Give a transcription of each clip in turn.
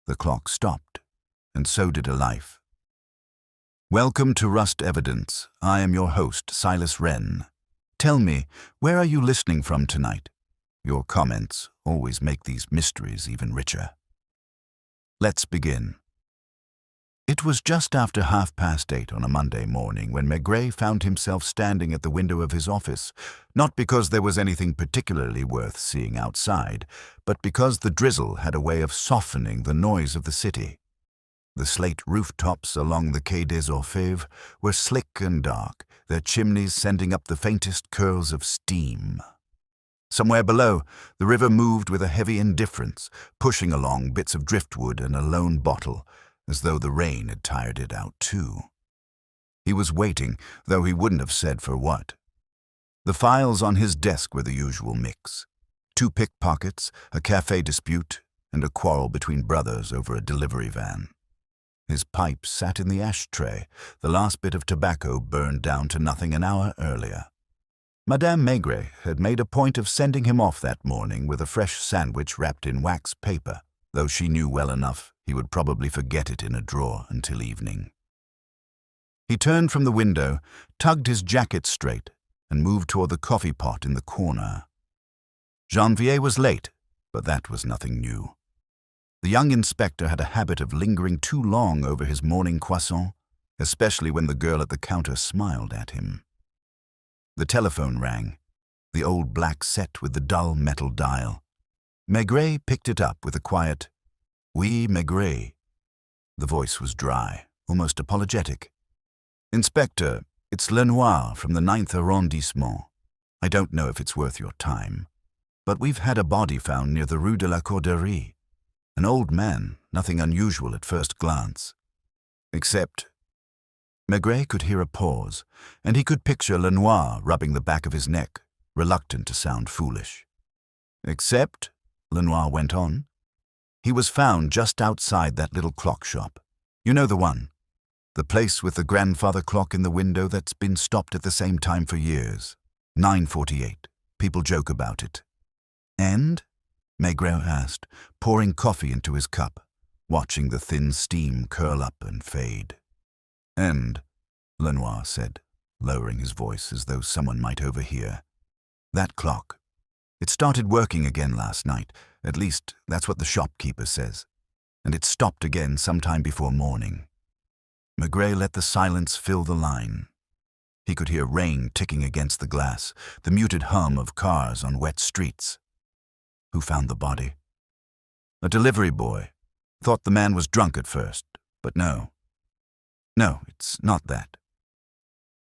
The clock stopped, and so did a life. Welcome to Rust Evidence. I am your host, Silas Wren. Tell me, where are you listening from tonight? Your comments always make these mysteries even richer. Let's begin. It was just after 8:30 on a Monday morning when Maigret found himself standing at the window of his office, not because there was anything particularly worth seeing outside, but because the drizzle had a way of softening the noise of the city. The slate rooftops along the Quai des Orfèvres were slick and dark, their chimneys sending up the faintest curls of steam. Somewhere below, the river moved with a heavy indifference, pushing along bits of driftwood and a lone bottle, as though the rain had tired it out too. He was waiting, though he wouldn't have said for what. The files on his desk were the usual mix. 2 pickpockets, a cafe dispute, and a quarrel between brothers over a delivery van. His pipe sat in the ashtray, the last bit of tobacco burned down to nothing an hour earlier. Madame Maigret had made a point of sending him off that morning with a fresh sandwich wrapped in wax paper, though she knew well enough he would probably forget it in a drawer until evening. He turned from the window, tugged his jacket straight, and moved toward the coffee pot in the corner. Janvier was late, but that was nothing new. The young inspector had a habit of lingering too long over his morning croissant, especially when the girl at the counter smiled at him. The telephone rang, the old black set with the dull metal dial. Maigret picked it up with a quiet, "Oui, Maigret." The voice was dry, almost apologetic. "Inspector, it's Lenoir from the 9th arrondissement. I don't know if it's worth your time, but we've had a body found near the Rue de la Corderie. An old man, nothing unusual at first glance. Except..." Maigret could hear a pause, and he could picture Lenoir rubbing the back of his neck, reluctant to sound foolish. "Except," Lenoir went on, "he was found just outside that little clock shop. You know the one? The place with the grandfather clock in the window that's been stopped at the same time for years. 9:48. People joke about it." "And?" Maigret asked, pouring coffee into his cup, watching the thin steam curl up and fade. "And," Lenoir said, lowering his voice as though someone might overhear, "that clock. It started working again last night, at least that's what the shopkeeper says, and it stopped again sometime before morning." Maigret let the silence fill the line. He could hear rain ticking against the glass, the muted hum of cars on wet streets. "Who found the body?" "A delivery boy. Thought the man was drunk at first, but no. No, it's not that."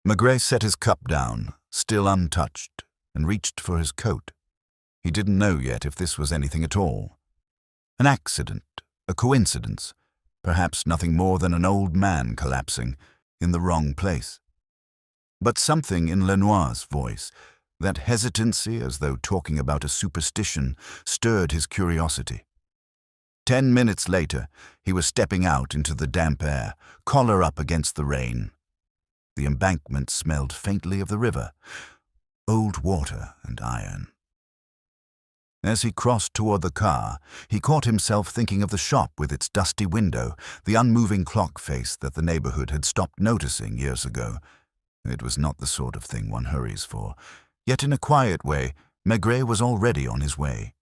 Maigret set his cup down, still untouched, and reached for his coat. He didn't know yet if this was anything at all. An accident, a coincidence, perhaps nothing more than an old man collapsing in the wrong place. But something in Lenoir's voice, that hesitancy as though talking about a superstition, stirred his curiosity. 10 minutes later, he was stepping out into the damp air, collar up against the rain. The embankment smelled faintly of the river, old water and iron. As he crossed toward the car, he caught himself thinking of the shop with its dusty window, the unmoving clock face that the neighborhood had stopped noticing years ago. It was not the sort of thing one hurries for, yet in a quiet way, Maigret was already on his way.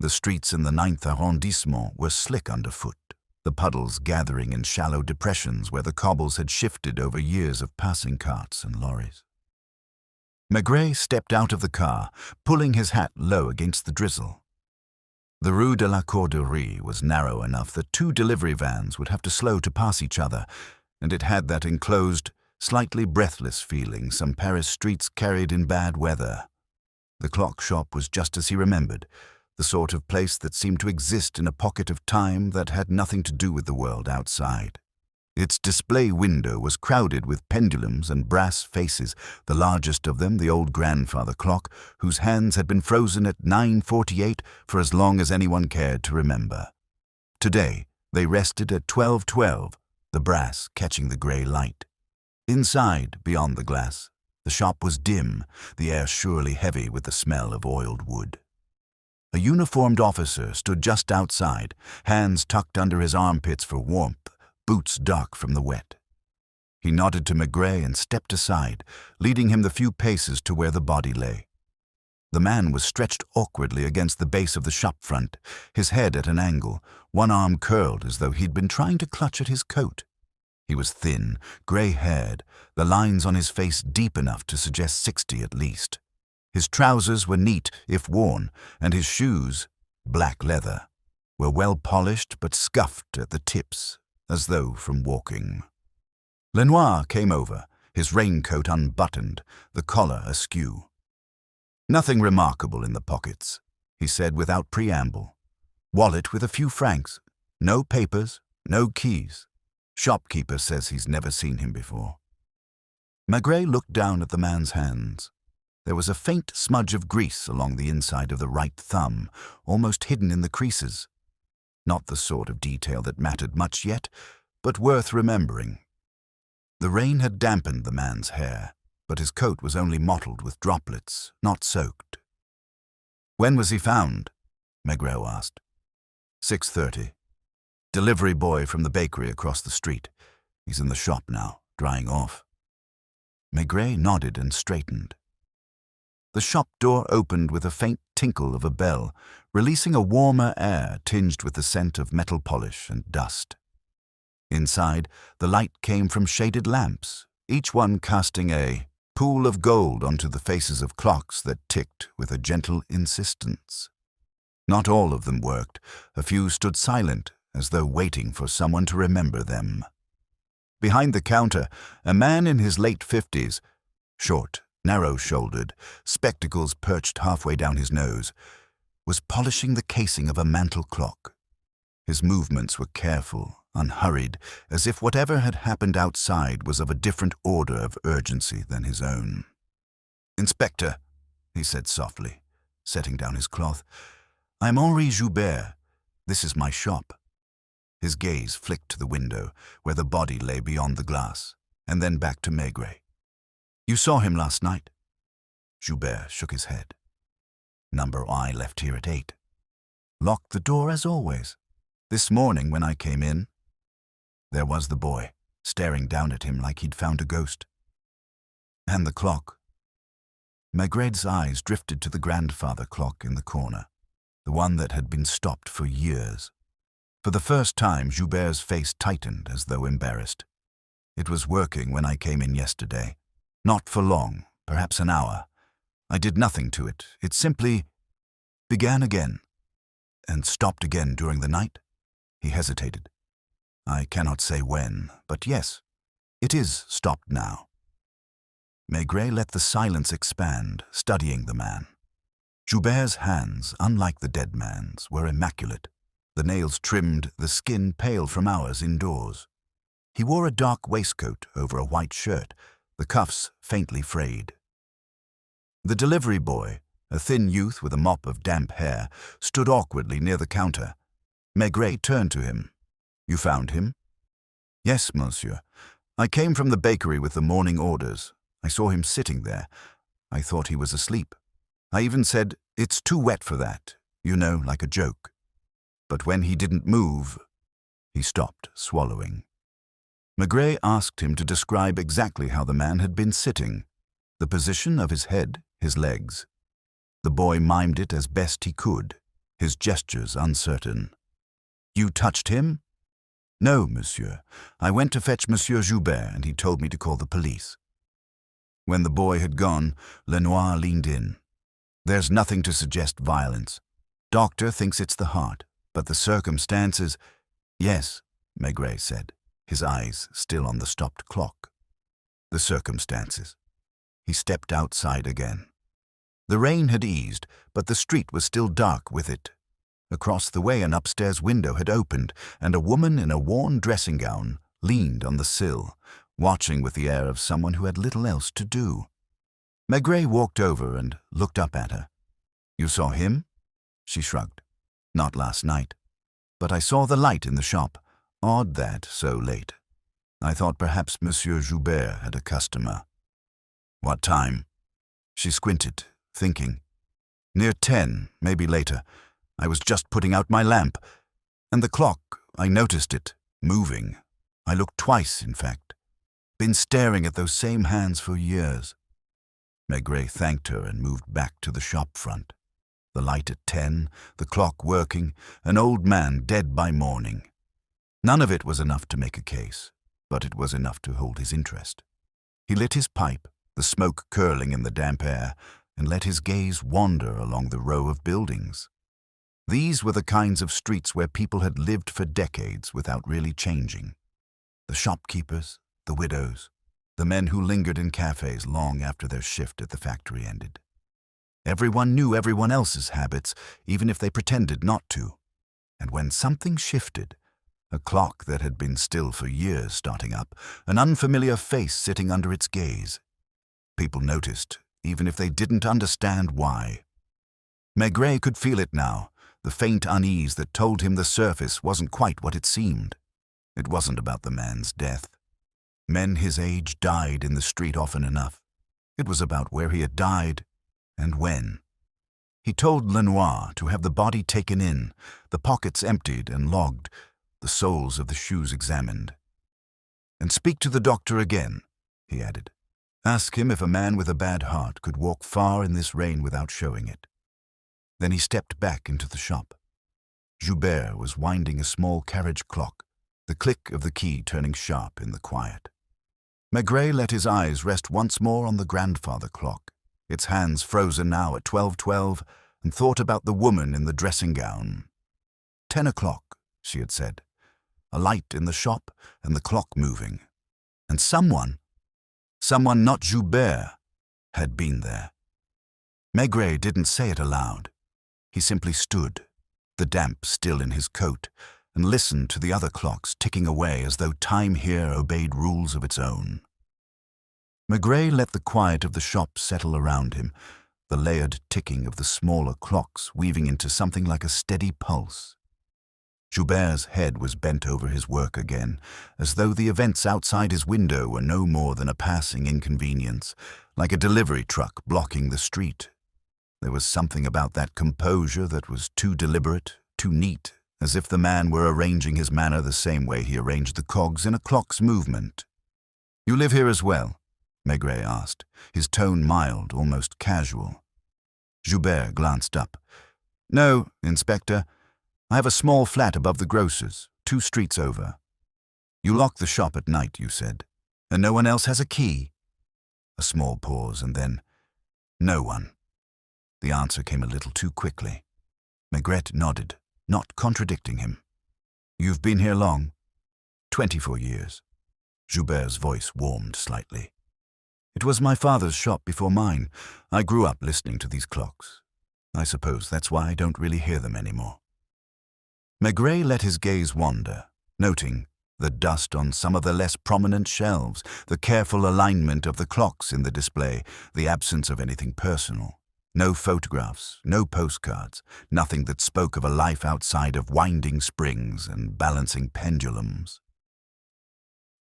The streets in the 9th arrondissement were slick underfoot, the puddles gathering in shallow depressions where the cobbles had shifted over years of passing carts and lorries. Maigret stepped out of the car, pulling his hat low against the drizzle. The Rue de la Corderie was narrow enough that 2 delivery vans would have to slow to pass each other, and it had that enclosed, slightly breathless feeling some Paris streets carried in bad weather. The clock shop was just as he remembered, the sort of place that seemed to exist in a pocket of time that had nothing to do with the world outside. Its display window was crowded with pendulums and brass faces, the largest of them the old grandfather clock, whose hands had been frozen at 9:48 for as long as anyone cared to remember. Today, they rested at 12:12, the brass catching the grey light. Inside, beyond the glass, the shop was dim, the air surely heavy with the smell of oiled wood. A uniformed officer stood just outside, hands tucked under his armpits for warmth, boots dark from the wet. He nodded to Maigret and stepped aside, leading him the few paces to where the body lay. The man was stretched awkwardly against the base of the shop front, his head at an angle, one arm curled as though he'd been trying to clutch at his coat. He was thin, grey-haired, the lines on his face deep enough to suggest 60 at least. His trousers were neat, if worn, and his shoes, black leather, were well polished but scuffed at the tips, as though from walking. Lenoir came over, his raincoat unbuttoned, the collar askew. "Nothing remarkable in the pockets," he said without preamble. "Wallet with a few francs. No papers, no keys. Shopkeeper says he's never seen him before." Maigret looked down at the man's hands. There was a faint smudge of grease along the inside of the right thumb, almost hidden in the creases. Not the sort of detail that mattered much yet, but worth remembering. The rain had dampened the man's hair, but his coat was only mottled with droplets, not soaked. "When was he found?" Maigret asked. 6:30. Delivery boy from the bakery across the street. He's in the shop now, drying off." Maigret nodded and straightened. The shop door opened with a faint tinkle of a bell, releasing a warmer air tinged with the scent of metal polish and dust. Inside, the light came from shaded lamps, each one casting a pool of gold onto the faces of clocks that ticked with a gentle insistence. Not all of them worked. A few stood silent, as though waiting for someone to remember them. Behind the counter, a man in his late 50s, short, narrow-shouldered, spectacles perched halfway down his nose, was polishing the casing of a mantel clock. His movements were careful, unhurried, as if whatever had happened outside was of a different order of urgency than his own. "Inspector," he said softly, setting down his cloth, "I'm Henri Joubert. This is my shop." His gaze flicked to the window, where the body lay beyond the glass, and then back to Maigret. "You saw him last night?" Joubert shook his head. "Number I left here at 8. Locked the door as always. This morning when I came in, there was the boy, staring down at him like he'd found a ghost. And the clock." Maigret's eyes drifted to the grandfather clock in the corner, the one that had been stopped for years. For the first time, Joubert's face tightened as though embarrassed. "It was working when I came in yesterday. Not for long, perhaps an hour. I did nothing to it. It simply began again, and stopped again during the night." He hesitated. "I cannot say when, but yes, it is stopped now." Maigret let the silence expand, studying the man. Joubert's hands, unlike the dead man's, were immaculate, the nails trimmed, the skin pale from hours indoors. He wore a dark waistcoat over a white shirt, the cuffs faintly frayed. The delivery boy, a thin youth with a mop of damp hair, stood awkwardly near the counter. Maigret turned to him. "You found him?" "Yes, monsieur. I came from the bakery with the morning orders. I saw him sitting there. I thought he was asleep. I even said, 'It's too wet for that,' you know, like a joke. But when he didn't move," he stopped, swallowing. Maigret asked him to describe exactly how the man had been sitting, the position of his head, his legs. The boy mimed it as best he could, his gestures uncertain. "You touched him?" "No, monsieur. I went to fetch Monsieur Joubert, and he told me to call the police." When the boy had gone, Lenoir leaned in. "There's nothing to suggest violence. Doctor thinks it's the heart, but the circumstances—" "Yes," Maigret said, his eyes still on the stopped clock. "The circumstances." He stepped outside again. The rain had eased, but the street was still dark with it. Across the way an upstairs window had opened, and a woman in a worn dressing gown leaned on the sill, watching with the air of someone who had little else to do. Maigret walked over and looked up at her. "You saw him?" She shrugged. "Not last night. But I saw the light in the shop. Odd that, so late. I thought perhaps Monsieur Joubert had a customer." "What time?" She squinted, thinking. "Near 10, maybe later. I was just putting out my lamp. And the clock, I noticed it, moving. I looked twice, in fact. Been staring at those same hands for years. Maigret thanked her and moved back to the shop front. The light at 10, the clock working, an old man dead by morning. None of it was enough to make a case, but it was enough to hold his interest. He lit his pipe, the smoke curling in the damp air, and let his gaze wander along the row of buildings. These were the kinds of streets where people had lived for decades without really changing. The shopkeepers, the widows, the men who lingered in cafes long after their shift at the factory ended. Everyone knew everyone else's habits, even if they pretended not to. And when something shifted, a clock that had been still for years starting up, an unfamiliar face sitting under its gaze, people noticed, even if they didn't understand why. Maigret could feel it now, the faint unease that told him the surface wasn't quite what it seemed. It wasn't about the man's death. Men his age died in the street often enough. It was about where he had died and when. He told Lenoir to have the body taken in, the pockets emptied and logged, the soles of the shoes examined. And speak to the doctor again, he added. Ask him if a man with a bad heart could walk far in this rain without showing it. Then he stepped back into the shop. Joubert was winding a small carriage clock, the click of the key turning sharp in the quiet. Maigret let his eyes rest once more on the grandfather clock, its hands frozen now at 12:12, and thought about the woman in the dressing gown. 10 o'clock, she had said. A light in the shop and the clock moving. And someone not Joubert, had been there. Maigret didn't say it aloud. He simply stood, the damp still in his coat, and listened to the other clocks ticking away as though time here obeyed rules of its own. Maigret let the quiet of the shop settle around him, the layered ticking of the smaller clocks weaving into something like a steady pulse. Joubert's head was bent over his work again, as though the events outside his window were no more than a passing inconvenience, like a delivery truck blocking the street. There was something about that composure that was too deliberate, too neat, as if the man were arranging his manner the same way he arranged the cogs in a clock's movement. "You live here as well?" Maigret asked, his tone mild, almost casual. Joubert glanced up. "No, Inspector. I have a small flat above the grocer's, 2 streets over." "You lock the shop at night," you said, "and no one else has a key?" A small pause, and then, "No one." The answer came a little too quickly. Maigret nodded, not contradicting him. "You've been here long?" 24 years. Joubert's voice warmed slightly. "It was my father's shop before mine. I grew up listening to these clocks. I suppose that's why I don't really hear them anymore." Maigret let his gaze wander, noting the dust on some of the less prominent shelves, the careful alignment of the clocks in the display, the absence of anything personal. No photographs, no postcards, nothing that spoke of a life outside of winding springs and balancing pendulums.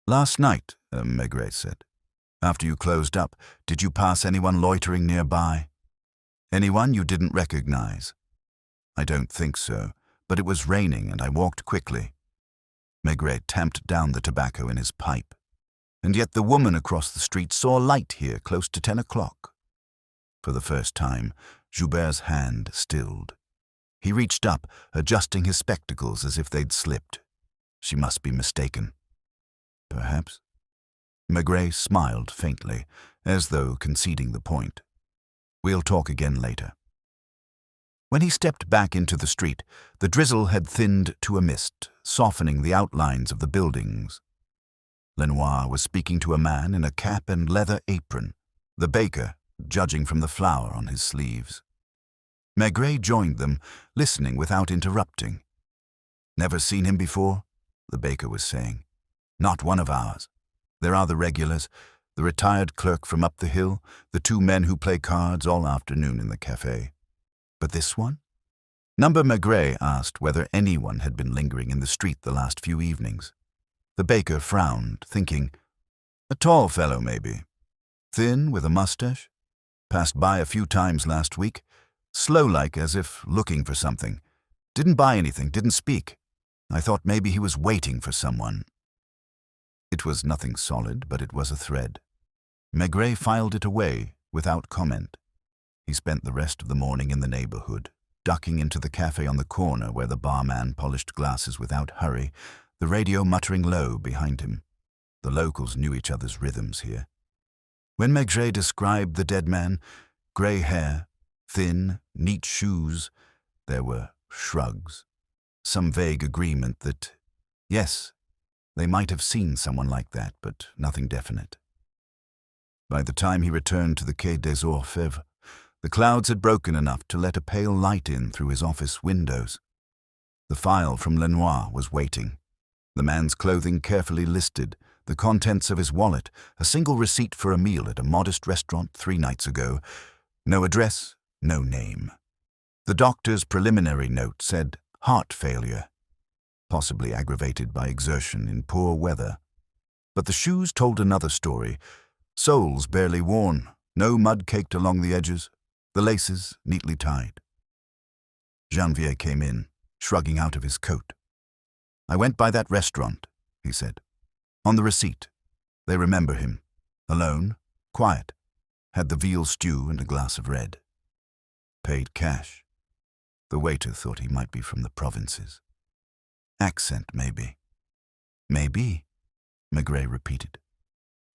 "Last night," Maigret said, "after you closed up, did you pass anyone loitering nearby? Anyone you didn't recognize?" "I don't think so, but it was raining and I walked quickly." Maigret tamped down the tobacco in his pipe. "And yet the woman across the street saw light here close to 10 o'clock. For the first time, Joubert's hand stilled. He reached up, adjusting his spectacles as if they'd slipped. She must be mistaken. Perhaps. Maigret smiled faintly, as though conceding the point. "We'll talk again later." When he stepped back into the street, the drizzle had thinned to a mist, softening the outlines of the buildings. Lenoir was speaking to a man in a cap and leather apron, the baker, judging from the flour on his sleeves. Maigret joined them, listening without interrupting. "Never seen him before?" the baker was saying. "Not one of ours. There are the regulars, the retired clerk from up the hill, the 2 men who play cards all afternoon in the cafe. But this one?" Number Maigret asked whether anyone had been lingering in the street the last few evenings. The baker frowned, thinking, "A tall fellow, maybe. Thin, with a mustache. Passed by a few times last week, slow-like as if looking for something. Didn't buy anything, didn't speak. I thought maybe he was waiting for someone. It was nothing solid, but it was a thread. Maigret filed it away without comment. He spent the rest of the morning in the neighborhood, ducking into the cafe on the corner where the barman polished glasses without hurry, the radio muttering low behind him. The locals knew each other's rhythms here. When Maigret described the dead man, grey hair, thin, neat shoes, there were shrugs, some vague agreement that, yes, they might have seen someone like that, but nothing definite. By the time he returned to the Quai des Orfèvres, the clouds had broken enough to let a pale light in through his office windows. The file from Lenoir was waiting. The man's clothing carefully listed, the contents of his wallet, a single receipt for a meal at a modest restaurant 3 nights ago. No address, no name. The doctor's preliminary note said heart failure, possibly aggravated by exertion in poor weather. But the shoes told another story. Soles barely worn, no mud caked along the edges, the laces neatly tied. Janvier came in, shrugging out of his coat. "I went by that restaurant," he said. "On the receipt. They remember him. Alone, quiet, had the veal stew and a glass of red. Paid cash. The waiter thought he might be from the provinces. Accent, maybe." "Maybe," Maigret repeated.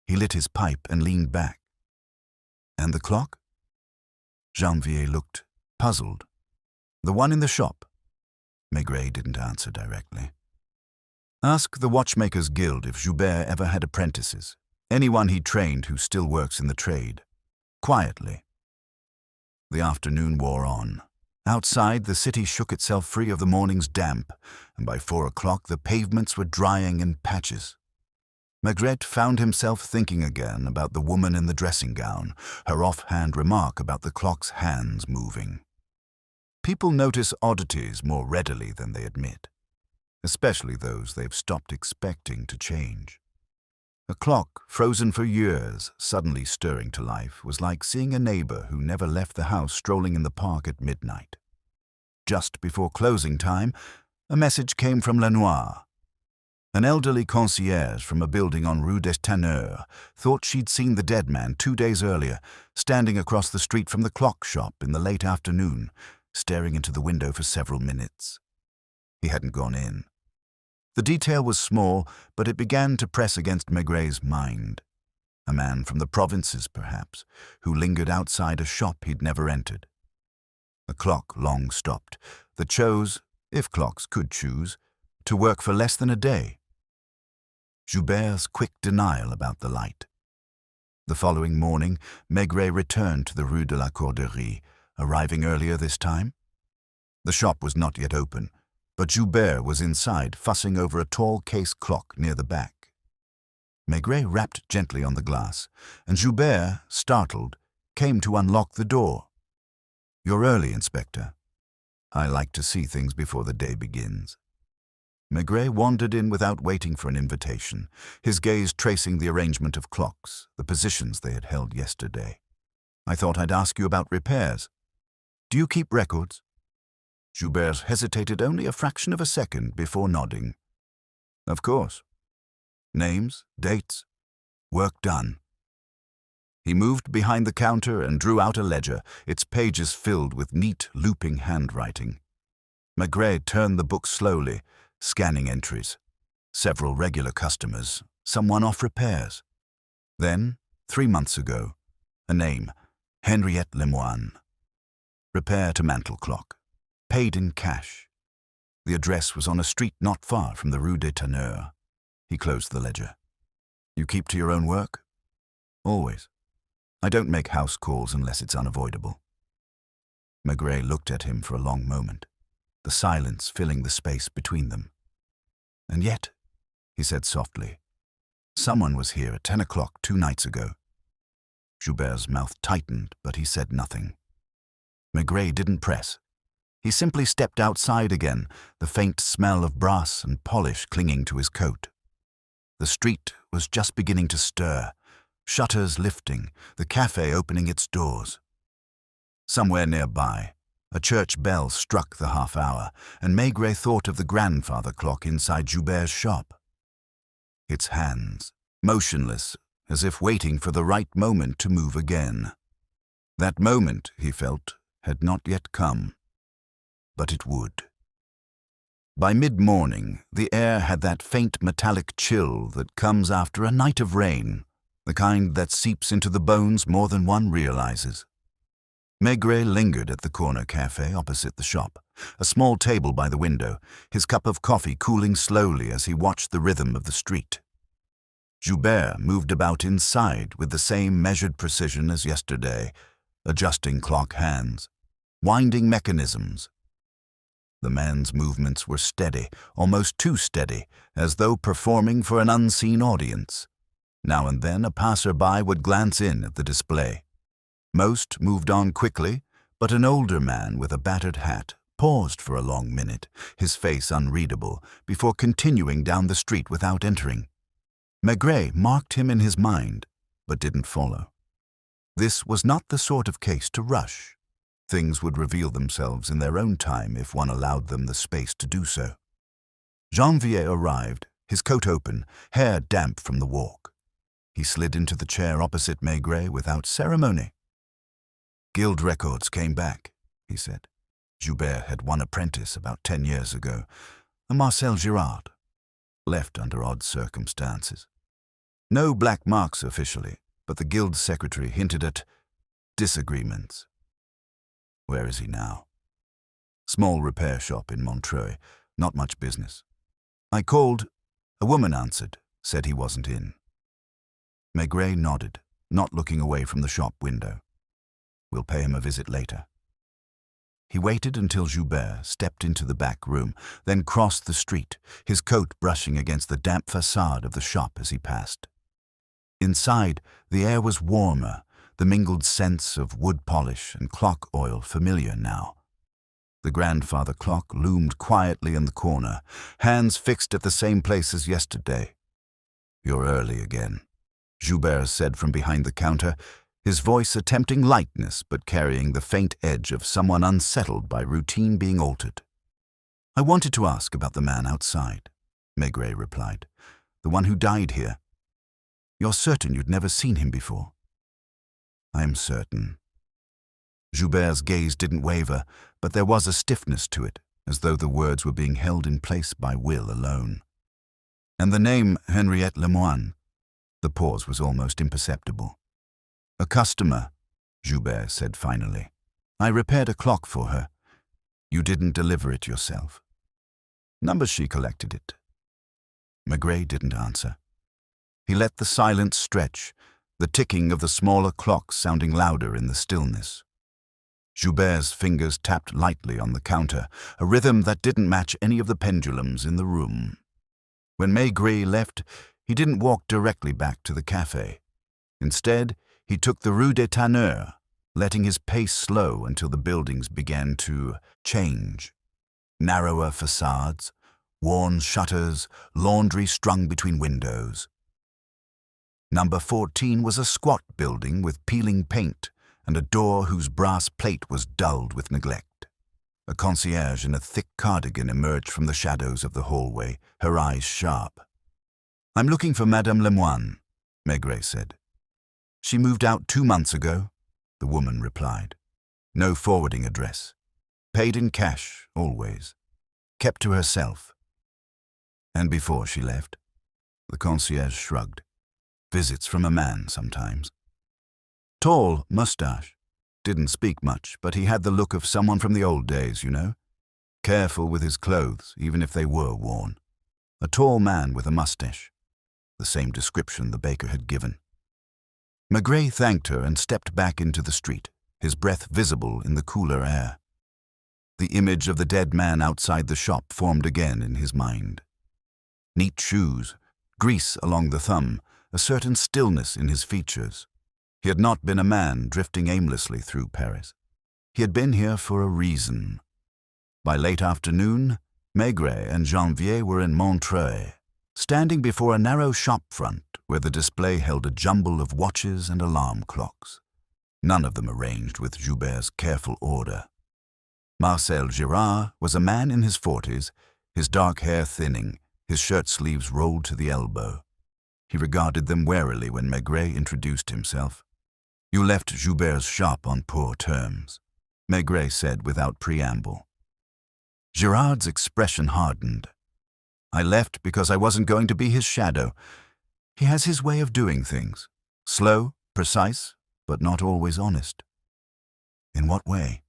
He lit his pipe and leaned back. "And the clock?" Janvier looked puzzled. "The one in the shop?" Maigret didn't answer directly. "Ask the Watchmakers' Guild if Joubert ever had apprentices, anyone he trained who still works in the trade. Quietly." The afternoon wore on. Outside, the city shook itself free of the morning's damp, and by 4 o'clock the pavements were drying in patches. Maigret found himself thinking again about the woman in the dressing gown, her offhand remark about the clock's hands moving. People notice oddities more readily than they admit, especially those they've stopped expecting to change. A clock, frozen for years, suddenly stirring to life, was like seeing a neighbor who never left the house strolling in the park at midnight. Just before closing time, a message came from Lenoir. An elderly concierge from a building on Rue des Tanneurs thought she'd seen the dead man 2 days earlier, standing across the street from the clock shop in the late afternoon, staring into the window for several minutes. He hadn't gone in. The detail was small, but it began to press against Maigret's mind. A man from the provinces, perhaps, who lingered outside a shop he'd never entered. A clock long stopped, that chose, if clocks could choose, to work for less than a day. Joubert's quick denial about the light. The following morning, Maigret returned to the Rue de la Corderie, arriving earlier this time. The shop was not yet open, but Joubert was inside, fussing over a tall case clock near the back. Maigret rapped gently on the glass, and Joubert, startled, came to unlock the door. "You're early, Inspector. I like to see things before the day begins." Maigret wandered in without waiting for an invitation, his gaze tracing the arrangement of clocks, the positions they had held yesterday. "I thought I'd ask you about repairs. Do you keep records?" Joubert hesitated only a fraction of a second before nodding. "Of course. Names, dates, work done." He moved behind the counter and drew out a ledger, its pages filled with neat, looping handwriting. Maigret turned the book slowly, scanning entries. Several regular customers, some one-off repairs. Then, 3 months ago, a name, Henriette Lemoine. Repair to mantel clock. Paid in cash. The address was on a street not far from the Rue des Tanneurs. He closed the ledger. "You keep to your own work?" "Always. I don't make house calls unless it's unavoidable." Maigret looked at him for a long moment, the silence filling the space between them. "And yet," he said softly, "someone was here at 10 o'clock 2 nights ago." Joubert's mouth tightened, but he said nothing. Maigret didn't press. He simply stepped outside again, the faint smell of brass and polish clinging to his coat. The street was just beginning to stir, shutters lifting, the cafe opening its doors. Somewhere nearby, A church bell struck the half-hour, and Maigret thought of the grandfather clock inside Joubert's shop. Its hands, motionless, as if waiting for the right moment to move again. That moment, he felt, had not yet come. But it would. By mid-morning, the air had that faint metallic chill that comes after a night of rain, the kind that seeps into the bones more than one realizes. Maigret lingered at the corner cafe opposite the shop, a small table by the window, his cup of coffee cooling slowly as he watched the rhythm of the street. Joubert moved about inside with the same measured precision as yesterday, adjusting clock hands, winding mechanisms. The man's movements were steady, almost too steady, as though performing for an unseen audience. Now and then a passer-by would glance in at the display. Most moved on quickly, but an older man with a battered hat paused for a long minute, his face unreadable, before continuing down the street without entering. Maigret marked him in his mind, but didn't follow. This was not the sort of case to rush. Things would reveal themselves in their own time if one allowed them the space to do so. Janvier arrived, his coat open, hair damp from the walk. He slid into the chair opposite Maigret without ceremony. "Guild records came back," he said. Joubert had one apprentice about 10 years ago, a Marcel Girard, left under odd circumstances. No black marks officially, but the guild secretary hinted at disagreements. Where is he now? Small repair shop in Montreuil, not much business. I called. A woman answered, said he wasn't in. Maigret nodded, not looking away from the shop window. We'll pay him a visit later. He waited until Joubert stepped into the back room, then crossed the street, his coat brushing against the damp facade of the shop as he passed. Inside, the air was warmer, the mingled scents of wood polish and clock oil familiar now. The grandfather clock loomed quietly in the corner, hands fixed at the same place as yesterday. "You're early again," Joubert said from behind the counter, his voice attempting lightness but carrying the faint edge of someone unsettled by routine being altered. "I wanted to ask about the man outside," Maigret replied. "The one who died here. You're certain you'd never seen him before?" "I am certain." Joubert's gaze didn't waver, but there was a stiffness to it, as though the words were being held in place by will alone. "And the name Henriette Lemoine?" The pause was almost imperceptible. "A customer," Joubert said finally. "I repaired a clock for her. You didn't deliver it yourself." "Number she collected it." Maigret didn't answer. He let the silence stretch, the ticking of the smaller clocks sounding louder in the stillness. Joubert's fingers tapped lightly on the counter, a rhythm that didn't match any of the pendulums in the room. When Maigret left, he didn't walk directly back to the cafe. Instead, he took the Rue des Tanneurs, letting his pace slow until the buildings began to change. Narrower facades, worn shutters, laundry strung between windows. Number 14 was a squat building with peeling paint and a door whose brass plate was dulled with neglect. A concierge in a thick cardigan emerged from the shadows of the hallway, her eyes sharp. "I'm looking for Madame Lemoine," Maigret said. "She moved out 2 months ago," the woman replied. "No forwarding address. Paid in cash, always. Kept to herself." "And before she left?" The concierge shrugged. "Visits from a man sometimes. Tall, mustache. Didn't speak much, but he had the look of someone from the old days, you know. Careful with his clothes, even if they were worn. A tall man with a mustache." The same description the baker had given. Maigret thanked her and stepped back into the street, his breath visible in the cooler air. The image of the dead man outside the shop formed again in his mind. Neat shoes, grease along the thumb, a certain stillness in his features. He had not been a man drifting aimlessly through Paris. He had been here for a reason. By late afternoon, Maigret and Janvier were in Montreuil, standing before a narrow shop front where the display held a jumble of watches and alarm clocks, none of them arranged with Joubert's careful order. Marcel Girard was a man in his 40s, his dark hair thinning, his shirt sleeves rolled to the elbow. He regarded them warily when Maigret introduced himself. "You left Joubert's shop on poor terms," Maigret said without preamble. Girard's expression hardened. "I left because I wasn't going to be his shadow. He has his way of doing things. Slow, precise, but not always honest." "In what way?"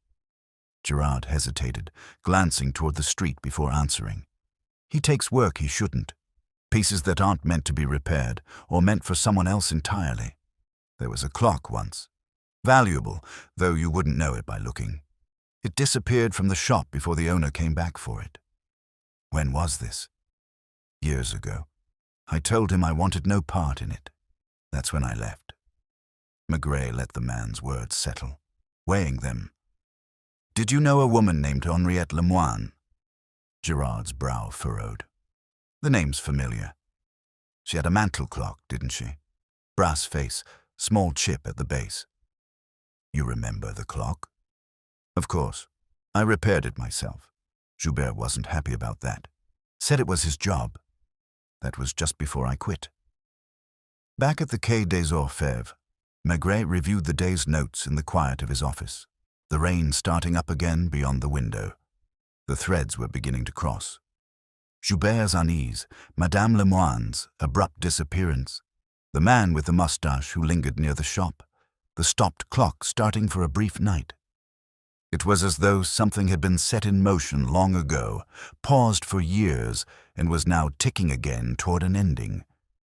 Girard hesitated, glancing toward the street before answering. "He takes work he shouldn't. Pieces that aren't meant to be repaired, or meant for someone else entirely. There was a clock once. Valuable, though you wouldn't know it by looking. It disappeared from the shop before the owner came back for it." "When was this?" "Years ago. I told him I wanted no part in it. That's when I left." Maigret let the man's words settle, weighing them. "Did you know a woman named Henriette Lemoine?" Girard's brow furrowed. "The name's familiar. She had a mantel clock, didn't she? Brass face, small chip at the base." "You remember the clock?" "Of course. I repaired it myself. Joubert wasn't happy about that. Said it was his job. That was just before I quit." Back at the Quai des Orfèvres, Maigret reviewed the day's notes in the quiet of his office, the rain starting up again beyond the window. The threads were beginning to cross. Joubert's unease, Madame Lemoine's abrupt disappearance, the man with the moustache who lingered near the shop, the stopped clock starting for a brief night. It was as though something had been set in motion long ago, paused for years, and was now ticking again toward an ending.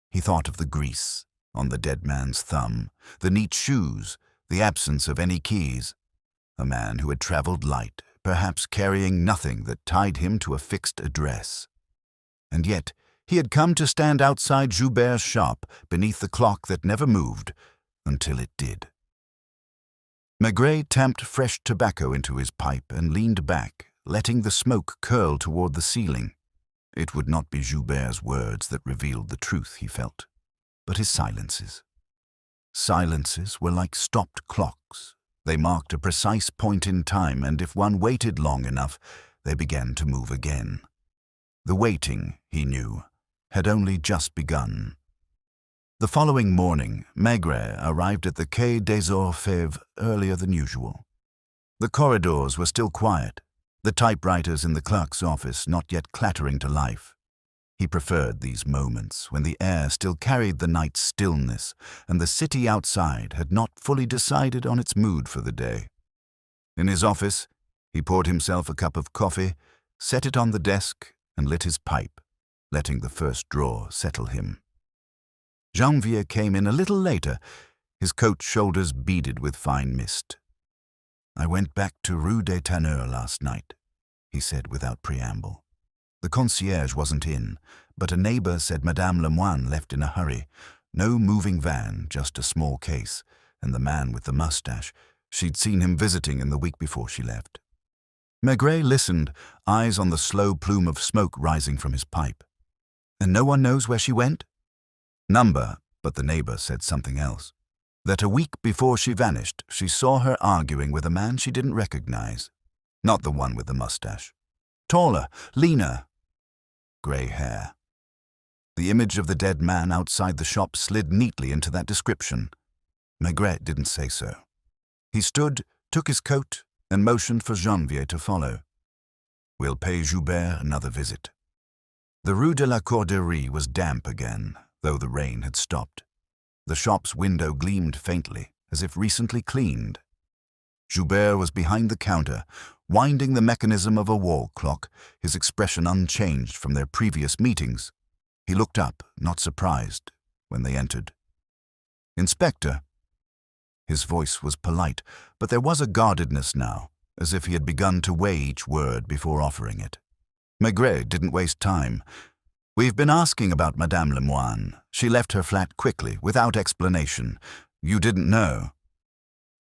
He thought of the grease on the dead man's thumb, the neat shoes, the absence of any keys. A man who had traveled light, perhaps carrying nothing that tied him to a fixed address. And yet he had come to stand outside Joubert's shop beneath the clock that never moved until it did. Maigret tamped fresh tobacco into his pipe and leaned back, letting the smoke curl toward the ceiling. It would not be Joubert's words that revealed the truth, he felt, but his silences. Silences were like stopped clocks. They marked a precise point in time, and if one waited long enough, they began to move again. The waiting, he knew, had only just begun. The following morning, Maigret arrived at the Quai des Orfèvres earlier than usual. The corridors were still quiet, the typewriters in the clerk's office not yet clattering to life. He preferred these moments when the air still carried the night's stillness and the city outside had not fully decided on its mood for the day. In his office, he poured himself a cup of coffee, set it on the desk, and lit his pipe, letting the first drawer settle him. Janvier came in a little later, his coat shoulders beaded with fine mist. "I went back to Rue des Tanneurs last night," he said without preamble. The concierge wasn't in, but a neighbor said Madame Lemoine left in a hurry. No moving van, just a small case, and the man with the mustache. She'd seen him visiting in the week before she left. Maigret listened, eyes on the slow plume of smoke rising from his pipe. "And no one knows where she went?" "Number," but the neighbor said something else. That a week before she vanished, she saw her arguing with a man she didn't recognize. Not the one with the mustache. Taller, leaner, grey hair. The image of the dead man outside the shop slid neatly into that description. Maigret didn't say so. He stood, took his coat, and motioned for Janvier to follow. "We'll pay Joubert another visit." The Rue de la Corderie was damp again, though the rain had stopped. The shop's window gleamed faintly, as if recently cleaned. Joubert was behind the counter, winding the mechanism of a wall clock, his expression unchanged from their previous meetings. He looked up, not surprised, when they entered. "Inspector." His voice was polite, but there was a guardedness now, as if he had begun to weigh each word before offering it. Maigret didn't waste time. "We've been asking about Madame Lemoine. She left her flat quickly, without explanation. You didn't know?"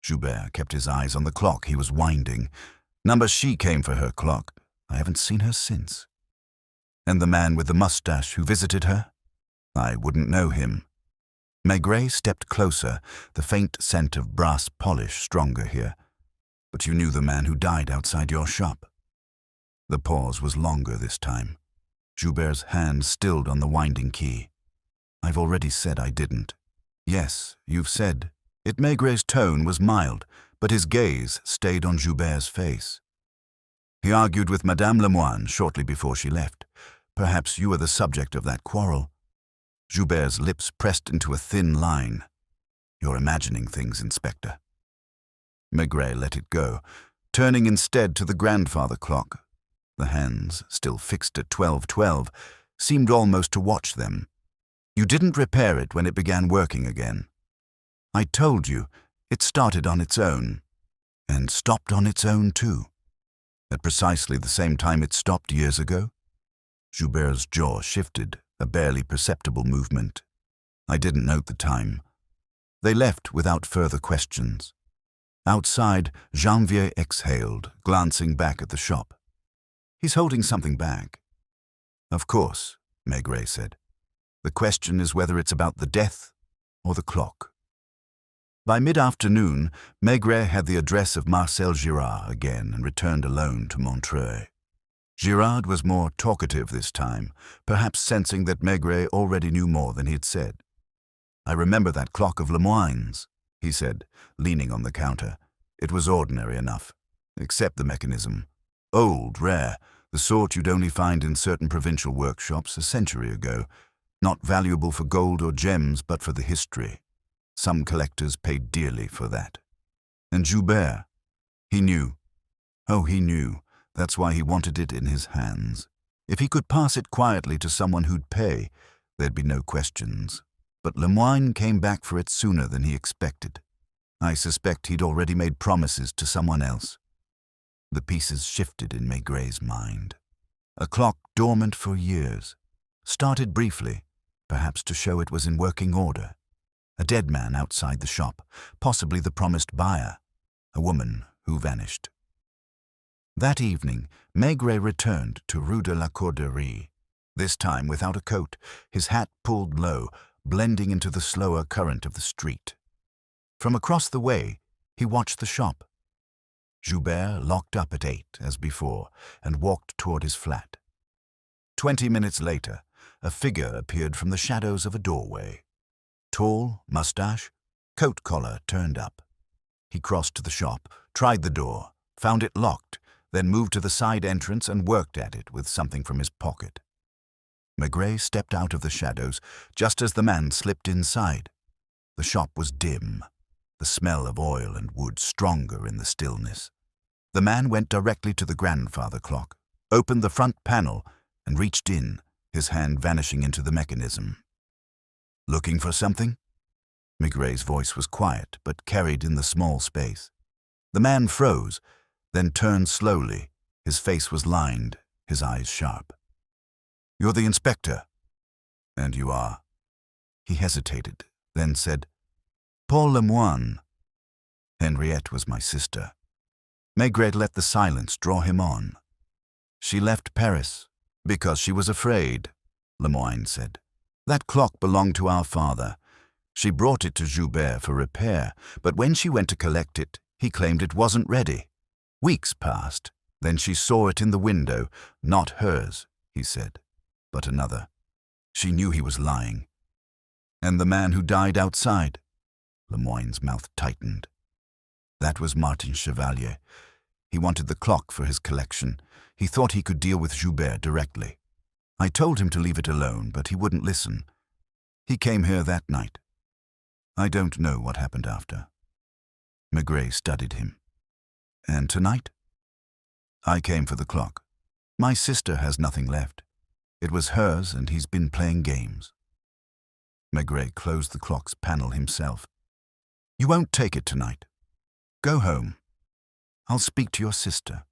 Joubert kept his eyes on the clock he was winding. "Number she came for her clock. I haven't seen her since." "And the man with the mustache who visited her?" "I wouldn't know him." Maigret stepped closer, the faint scent of brass polish stronger here. But you knew the man who died outside your shop. The pause was longer this time. Joubert's hand stilled on the winding key. I've already said I didn't. Yes, you've said. Maigret's tone was mild, but his gaze stayed on Joubert's face. He argued with Madame Lemoine shortly before she left. Perhaps you were the subject of that quarrel. Joubert's lips pressed into a thin line. You're imagining things, Inspector. Maigret let it go, turning instead to the grandfather clock. The hands, still fixed at 12:12, seemed almost to watch them. You didn't repair it when it began working again. I told you, it started on its own, and stopped on its own too. At precisely the same time it stopped years ago. Joubert's jaw shifted, a barely perceptible movement. I didn't note the time. They left without further questions. Outside, Janvier exhaled, glancing back at the shop. He's holding something back. Of course, Maigret said. The question is whether it's about the death or the clock. By mid-afternoon, Maigret had the address of Marcel Girard again and returned alone to Montreuil. Girard was more talkative this time, perhaps sensing that Maigret already knew more than he had said. I remember that clock of Lemoine's, he said, leaning on the counter. It was ordinary enough, except the mechanism. Old, rare, the sort you'd only find in certain provincial workshops a century ago, not valuable for gold or gems but for the history. Some collectors paid dearly for that. And Joubert, he knew. Oh, he knew. That's why he wanted it in his hands. If he could pass it quietly to someone who'd pay, there'd be no questions. But Lemoine came back for it sooner than he expected. I suspect he'd already made promises to someone else. The pieces shifted in Maigret's mind. A clock dormant for years. Started briefly, perhaps to show it was in working order. A dead man outside the shop, possibly the promised buyer. A woman who vanished. That evening, Maigret returned to Rue de la Corderie, this time without a coat, his hat pulled low, blending into the slower current of the street. From across the way, he watched the shop. Joubert locked up at 8, as before, and walked toward his flat. 20 minutes later, a figure appeared from the shadows of a doorway. Tall, mustache, coat collar turned up. He crossed to the shop, tried the door, found it locked, then moved to the side entrance and worked at it with something from his pocket. Maigret stepped out of the shadows just as the man slipped inside. The shop was dim, the smell of oil and wood stronger in the stillness. The man went directly to the grandfather clock, opened the front panel, and reached in, his hand vanishing into the mechanism. Looking for something? Maigret's voice was quiet, but carried in the small space. The man froze, then turned slowly. His face was lined, his eyes sharp. You're the inspector. And you are. He hesitated, then said, Paul Lemoine. Henriette was my sister. Maigret let the silence draw him on. She left Paris because she was afraid, Lemoine said. That clock belonged to our father. She brought it to Joubert for repair, but when she went to collect it, he claimed it wasn't ready. Weeks passed. Then she saw it in the window. Not hers, he said, but another. She knew he was lying. And the man who died outside? Lemoine's mouth tightened. That was Martin Chevalier. He wanted the clock for his collection. He thought he could deal with Joubert directly. I told him to leave it alone, but he wouldn't listen. He came here that night. I don't know what happened after. Maigret studied him. And tonight? I came for the clock. My sister has nothing left. It was hers, and he's been playing games. Maigret closed the clock's panel himself. You won't take it tonight. Go home. I'll speak to your sister.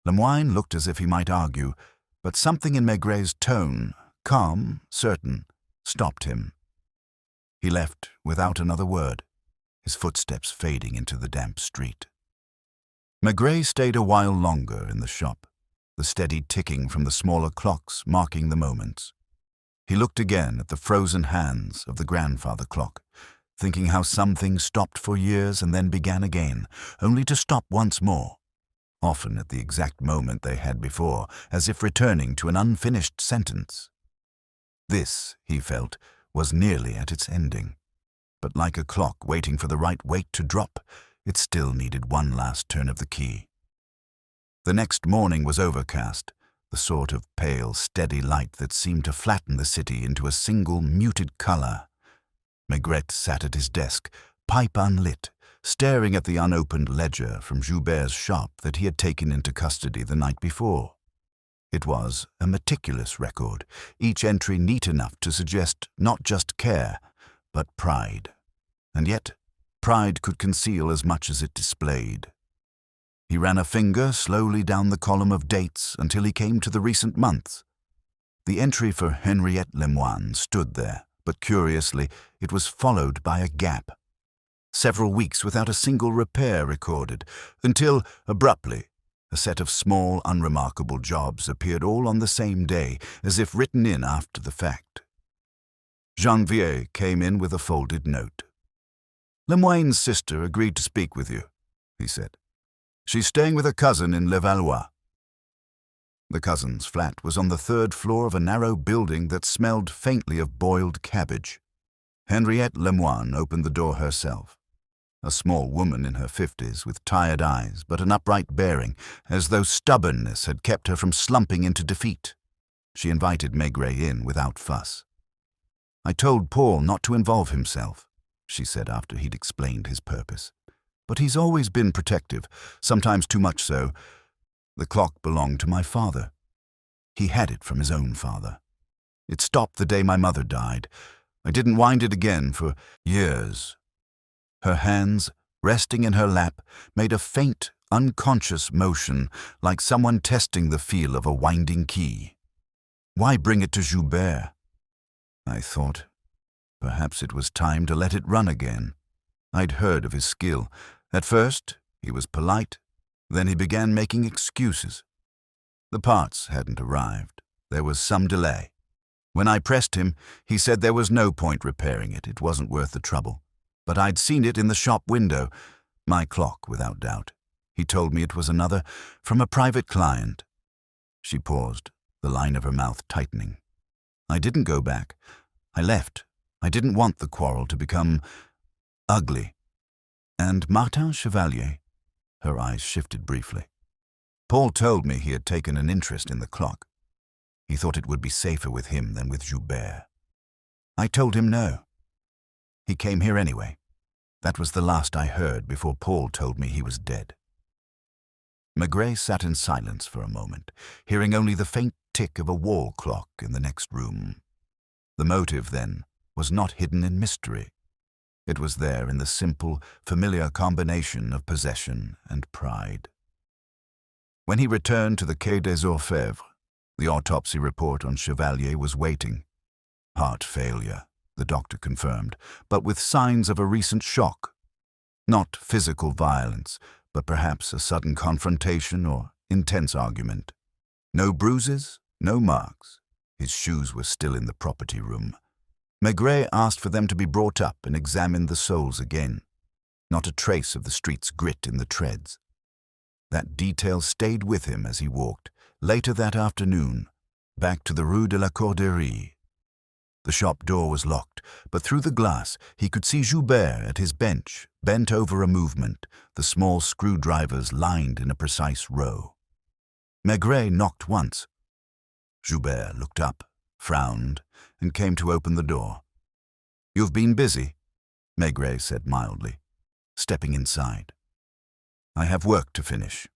Lemoine looked as if he might argue, but something in Maigret's tone, calm, certain, stopped him. He left without another word, his footsteps fading into the damp street. Maigret stayed a while longer in the shop, the steady ticking from the smaller clocks marking the moments. He looked again at the frozen hands of the grandfather clock, thinking how some things stopped for years and then began again, only to stop once more, often at the exact moment they had before, as if returning to an unfinished sentence. This, he felt, was nearly at its ending. But like a clock waiting for the right weight to drop, it still needed one last turn of the key. The next morning was overcast, the sort of pale, steady light that seemed to flatten the city into a single muted color. Maigret sat at his desk, pipe unlit, staring at the unopened ledger from Joubert's shop that he had taken into custody the night before. It was a meticulous record, each entry neat enough to suggest not just care, but pride. And yet, pride could conceal as much as it displayed. He ran a finger slowly down the column of dates until he came to the recent months. The entry for Henriette Lemoine stood there, but curiously, it was followed by a gap. Several weeks without a single repair recorded, until, abruptly, a set of small, unremarkable jobs appeared all on the same day, as if written in after the fact. Janvier came in with a folded note. "Lemoine's sister agreed to speak with you," he said. "She's staying with her cousin in Levallois." The cousin's flat was on the third floor of a narrow building that smelled faintly of boiled cabbage. Henriette Lemoine opened the door herself. A small woman in her 50s with tired eyes but an upright bearing, as though stubbornness had kept her from slumping into defeat. She invited Maigret in without fuss. "I told Paul not to involve himself," she said after he'd explained his purpose. "But he's always been protective, sometimes too much so. The clock belonged to my father. He had it from his own father. It stopped the day my mother died. I didn't wind it again for years." Her hands, resting in her lap, made a faint, unconscious motion, like someone testing the feel of a winding key. Why bring it to Joubert? I thought, perhaps it was time to let it run again. I'd heard of his skill. At first, he was polite. Then he began making excuses. The parts hadn't arrived. There was some delay. When I pressed him, he said there was no point repairing it. It wasn't worth the trouble. But I'd seen it in the shop window. My clock, without doubt. He told me it was another, from a private client. She paused, the line of her mouth tightening. I didn't go back. I left. I didn't want the quarrel to become ugly. And Martin Chevalier? Her eyes shifted briefly. Paul told me he had taken an interest in the clock. He thought it would be safer with him than with Joubert. I told him no. He came here anyway. That was the last I heard before Paul told me he was dead. Maigret sat in silence for a moment, hearing only the faint tick of a wall clock in the next room. The motive, then, was not hidden in mystery. It was there in the simple, familiar combination of possession and pride. When he returned to the Quai des Orfèvres, the autopsy report on Chevalier was waiting. Heart failure, the doctor confirmed, but with signs of a recent shock. Not physical violence, but perhaps a sudden confrontation or intense argument. No bruises, no marks. His shoes were still in the property room. Maigret asked for them to be brought up and examined the soles again. Not a trace of the street's grit in the treads. That detail stayed with him as he walked, later that afternoon, back to the Rue de la Corderie. The shop door was locked, but through the glass he could see Joubert at his bench, bent over a movement, the small screwdrivers lined in a precise row. Maigret knocked once. Joubert looked up, frowned, and came to open the door. "You've been busy," Maigret said mildly, stepping inside. "I have work to finish,"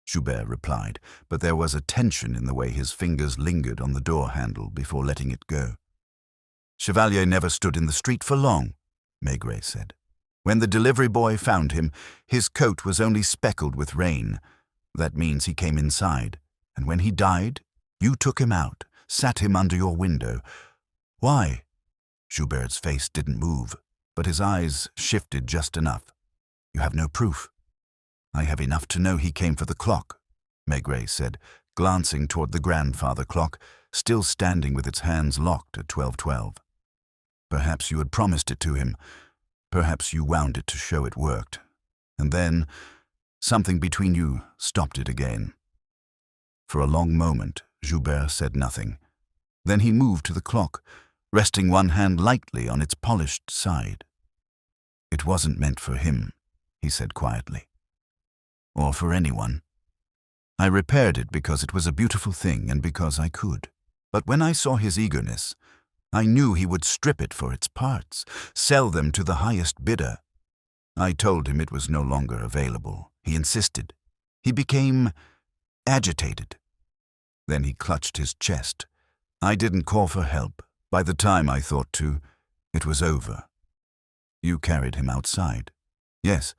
Joubert replied, but there was a tension in the way his fingers lingered on the door handle before letting it go. "Chevalier never stood in the street for long," Maigret said. "When the delivery boy found him, his coat was only speckled with rain. That means he came inside. And when he died, you took him out, sat him under your window. Why?" Joubert's face didn't move, but his eyes shifted just enough. "You have no proof." "I have enough to know he came for the clock," Maigret said, glancing toward the grandfather clock, still standing with its hands locked at 12:12. "Perhaps you had promised it to him. Perhaps you wound it to show it worked. And then, something between you stopped it again. For a long moment, Joubert said nothing. Then he moved to the clock, resting one hand lightly on its polished side. "It wasn't meant for him," he said quietly. "Or for anyone. I repaired it because it was a beautiful thing and because I could. But when I saw his eagerness, I knew he would strip it for its parts, sell them to the highest bidder. I told him it was no longer available. He insisted. He became agitated. Then he clutched his chest. I didn't call for help. By the time I thought to, it was over. You carried him outside." "Yes,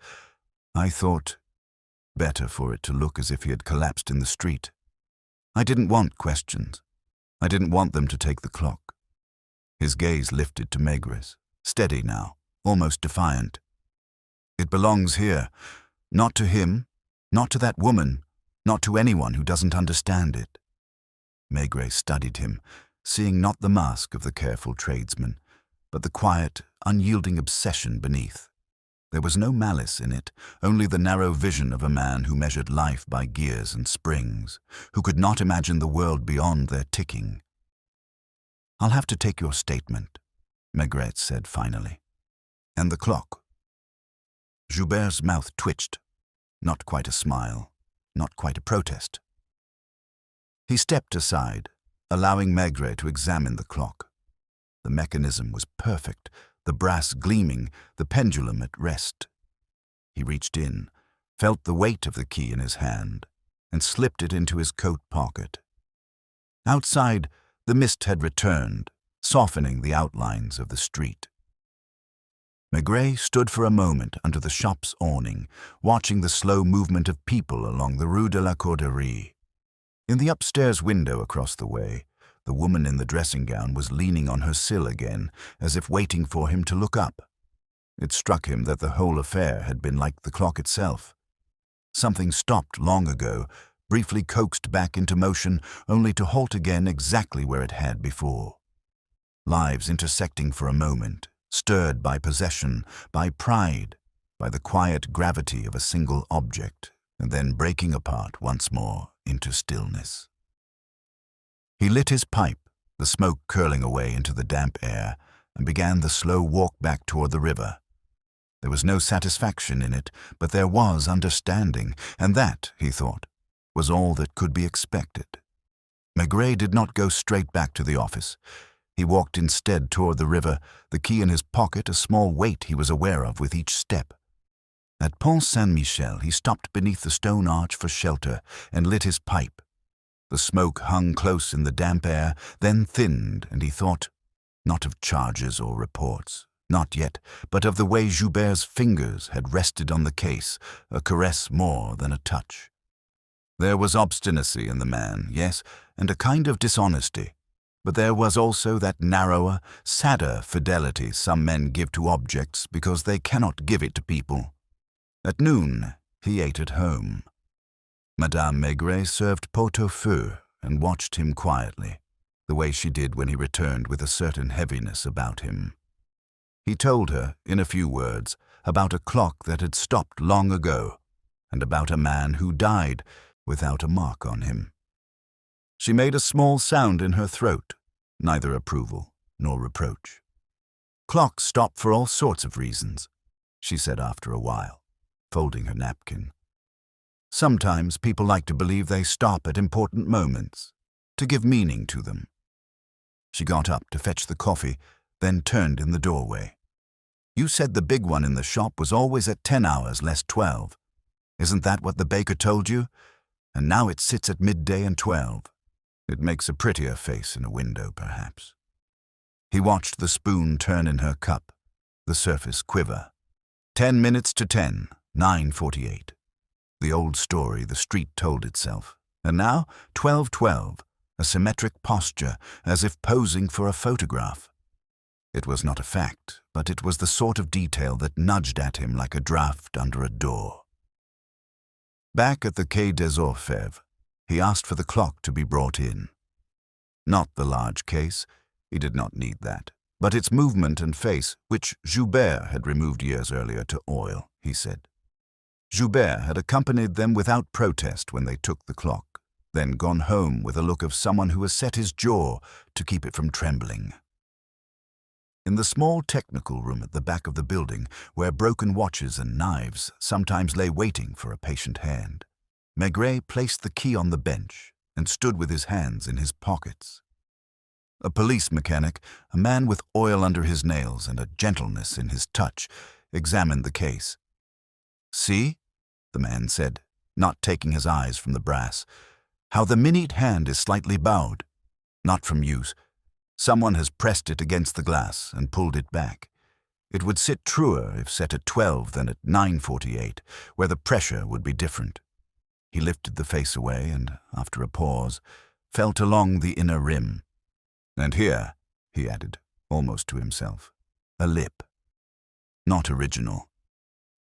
I thought better for it to look as if he had collapsed in the street. I didn't want questions. I didn't want them to take the clock." His gaze lifted to Maigret's, steady now, almost defiant. "It belongs here, not to him, not to that woman, not to anyone who doesn't understand it." Maigret studied him, seeing not the mask of the careful tradesman, but the quiet, unyielding obsession beneath. There was no malice in it, only the narrow vision of a man who measured life by gears and springs, who could not imagine the world beyond their ticking. "I'll have to take your statement," Maigret said finally. "And the clock." Joubert's mouth twitched. Not quite a smile, not quite a protest. He stepped aside, allowing Maigret to examine the clock. The mechanism was perfect, the brass gleaming, the pendulum at rest. He reached in, felt the weight of the key in his hand, and slipped it into his coat pocket. Outside, the mist had returned, softening the outlines of the street. Maigret stood for a moment under the shop's awning, watching the slow movement of people along the Rue de la Corderie. In the upstairs window across the way, the woman in the dressing gown was leaning on her sill again, as if waiting for him to look up. It struck him that the whole affair had been like the clock itself. Something stopped long ago, briefly coaxed back into motion, only to halt again exactly where it had before. Lives intersecting for a moment, stirred by possession, by pride, by the quiet gravity of a single object, and then breaking apart once more into stillness. He lit his pipe, the smoke curling away into the damp air, and began the slow walk back toward the river. There was no satisfaction in it, but there was understanding, and that, he thought, was all that could be expected. Maigret did not go straight back to the office. He walked instead toward the river, the key in his pocket, a small weight he was aware of with each step. At Pont Saint-Michel, he stopped beneath the stone arch for shelter and lit his pipe. The smoke hung close in the damp air, then thinned, and he thought, not of charges or reports, not yet, but of the way Joubert's fingers had rested on the case, a caress more than a touch. There was obstinacy in the man, yes, and a kind of dishonesty, but there was also that narrower, sadder fidelity some men give to objects because they cannot give it to people. At noon, he ate at home. Madame Maigret served pot-au-feu and watched him quietly, the way she did when he returned with a certain heaviness about him. He told her, in a few words, about a clock that had stopped long ago, and about a man who died without a mark on him. She made a small sound in her throat, neither approval nor reproach. "Clocks stop for all sorts of reasons," she said after a while, folding her napkin. "Sometimes people like to believe they stop at important moments, to give meaning to them." She got up to fetch the coffee, then turned in the doorway. "You said the big one in the shop was always at 10 hours less 12. Isn't that what the baker told you? And now it sits at midday and 12. It makes a prettier face in a window, perhaps." He watched the spoon turn in her cup, the surface quiver. 10 minutes to 10, 9:48. The old story the street told itself. And now, 12:12, a symmetric posture, as if posing for a photograph. It was not a fact, but it was the sort of detail that nudged at him like a draft under a door. Back at the Quai des Orfèvres, he asked for the clock to be brought in. Not the large case, he did not need that. but its movement and face, which Joubert had removed years earlier to oil, he said. Joubert had accompanied them without protest when they took the clock, then gone home with a look of someone who has set his jaw to keep it from trembling. In the small technical room at the back of the building, where broken watches and knives sometimes lay waiting for a patient hand, Maigret placed the key on the bench and stood with his hands in his pockets. A police mechanic, a man with oil under his nails and a gentleness in his touch, examined the case. "See," the man said, not taking his eyes from the brass, "how the minute hand is slightly bowed. Not from use. Someone has pressed it against the glass and pulled it back. It would sit truer if set at 12 than at 9:48, where the pressure would be different." He lifted the face away and, after a pause, felt along the inner rim. "And here," he added, almost to himself, "a lip. Not original."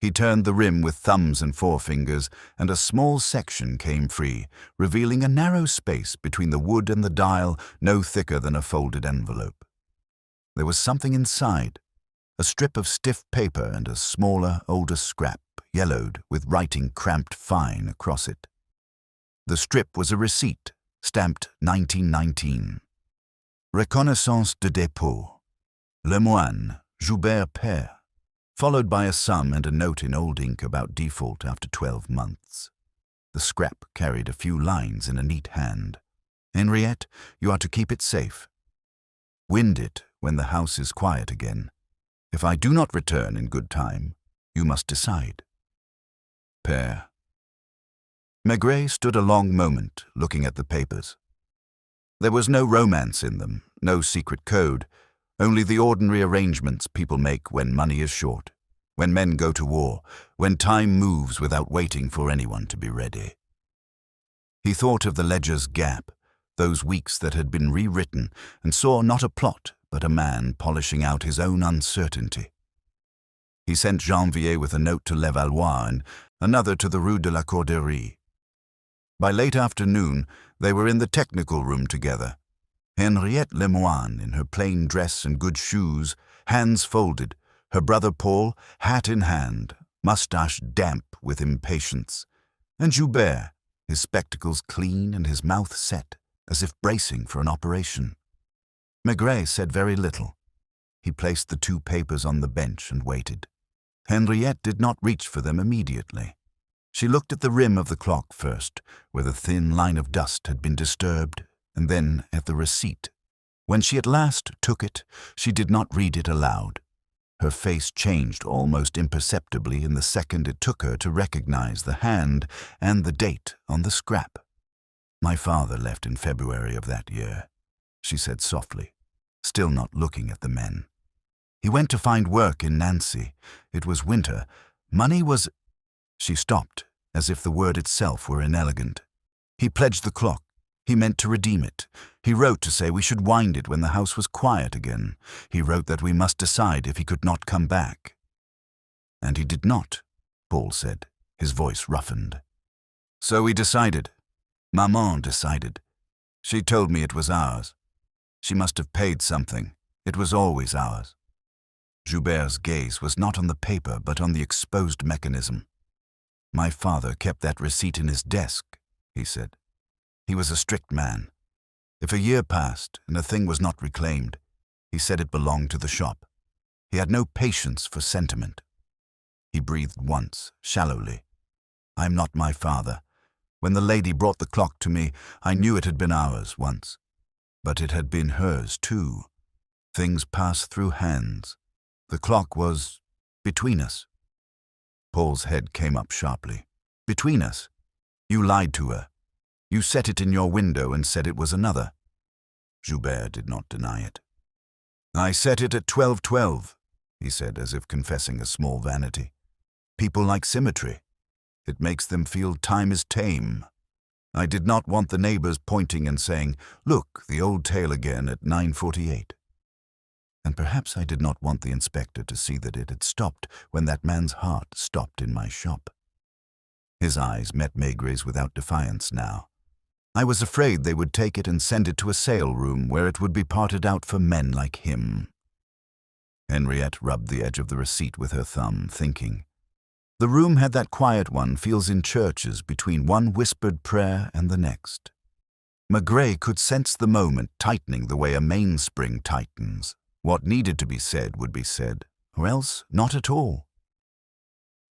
He turned the rim with thumbs and forefingers, and a small section came free, revealing a narrow space between the wood and the dial no thicker than a folded envelope. There was something inside, a strip of stiff paper and a smaller, older scrap, yellowed, with writing cramped fine across it. The strip was a receipt, stamped 1919. Reconnaissance de dépôt. Le Moine, Joubert Père, followed by a sum and a note in old ink about default after 12 months. The scrap carried a few lines in a neat hand. "Henriette, you are to keep it safe. Wind it when the house is quiet again. If I do not return in good time, you must decide. Père." Maigret stood a long moment, looking at the papers. There was no romance in them, no secret code, only the ordinary arrangements people make when money is short, when men go to war, when time moves without waiting for anyone to be ready. He thought of the ledger's gap, those weeks that had been rewritten, and saw not a plot, but a man polishing out his own uncertainty. He sent Janvier with a note to Levallois and another to the Rue de la Corderie. By late afternoon, they were in the technical room together. Henriette Lemoine, in her plain dress and good shoes, hands folded, her brother Paul, hat in hand, moustache damp with impatience, and Joubert, his spectacles clean and his mouth set, as if bracing for an operation. Maigret said very little. He placed the two papers on the bench and waited. Henriette did not reach for them immediately. She looked at the rim of the clock first, where the thin line of dust had been disturbed, and then at the receipt. When she at last took it, she did not read it aloud. Her face changed almost imperceptibly in the second it took her to recognize the hand and the date on the scrap. "My father left in February of that year," she said softly, still not looking at the men. "He went to find work in Nancy. It was winter. Money was—" She stopped, as if the word itself were inelegant. "He pledged the clock. He meant to redeem it. He wrote to say we should wind it when the house was quiet again. He wrote that we must decide if he could not come back." "And he did not," Paul said, his voice roughened. "So we decided. Maman decided. She told me it was ours. She must have paid something. It was always ours." Joubert's gaze was not on the paper but on the exposed mechanism. "My father kept that receipt in his desk," he said. "He was a strict man. If a year passed and a thing was not reclaimed, he said it belonged to the shop. He had no patience for sentiment." He breathed once, shallowly. "I am not my father. When the lady brought the clock to me, I knew it had been ours once. But it had been hers too. Things pass through hands. The clock was between us." Paul's head came up sharply. "Between us? You lied to her. You set it in your window and said it was another." Joubert did not deny it. "I set it at 12:12, he said, as if confessing a small vanity. "People like symmetry. It makes them feel time is tame. I did not want the neighbors pointing and saying, 'Look, the old tale again at 9:48. And perhaps I did not want the inspector to see that it had stopped when that man's heart stopped in my shop." His eyes met Maigret's without defiance now. "I was afraid they would take it and send it to a sale room where it would be parted out for men like him. Henriette rubbed the edge of the receipt with her thumb, thinking. The room had that quiet one feels in churches between one whispered prayer and the next. Maigret could sense the moment tightening the way a mainspring tightens. What needed to be said would be said, or else not at all.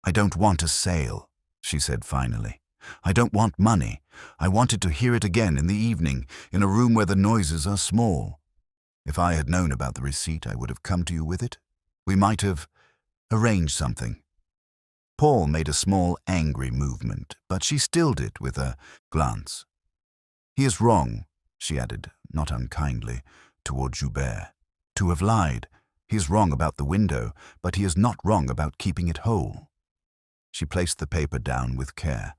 "I don't want a sale," she said finally. "I don't want money. I wanted to hear it again in the evening, in a room where the noises are small. If I had known about the receipt, I would have come to you with it. We might have arranged something." Paul made a small, angry movement, but she stilled it with a glance. "He is wrong," she added, not unkindly, toward Joubert. "To have lied. He is wrong about the window, but he is not wrong about keeping it whole." She placed the paper down with care.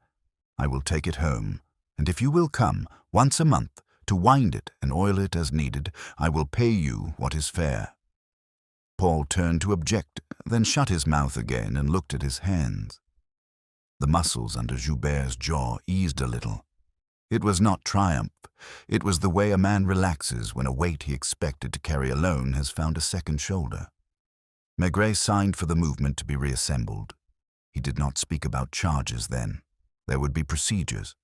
"I will take it home, and if you will come, once a month, to wind it and oil it as needed, I will pay you what is fair." Paul turned to object, then shut his mouth again and looked at his hands. The muscles under Joubert's jaw eased a little. It was not triumph. It was the way a man relaxes when a weight he expected to carry alone has found a second shoulder. Maigret signed for the movement to be reassembled. He did not speak about charges then. There would be procedures.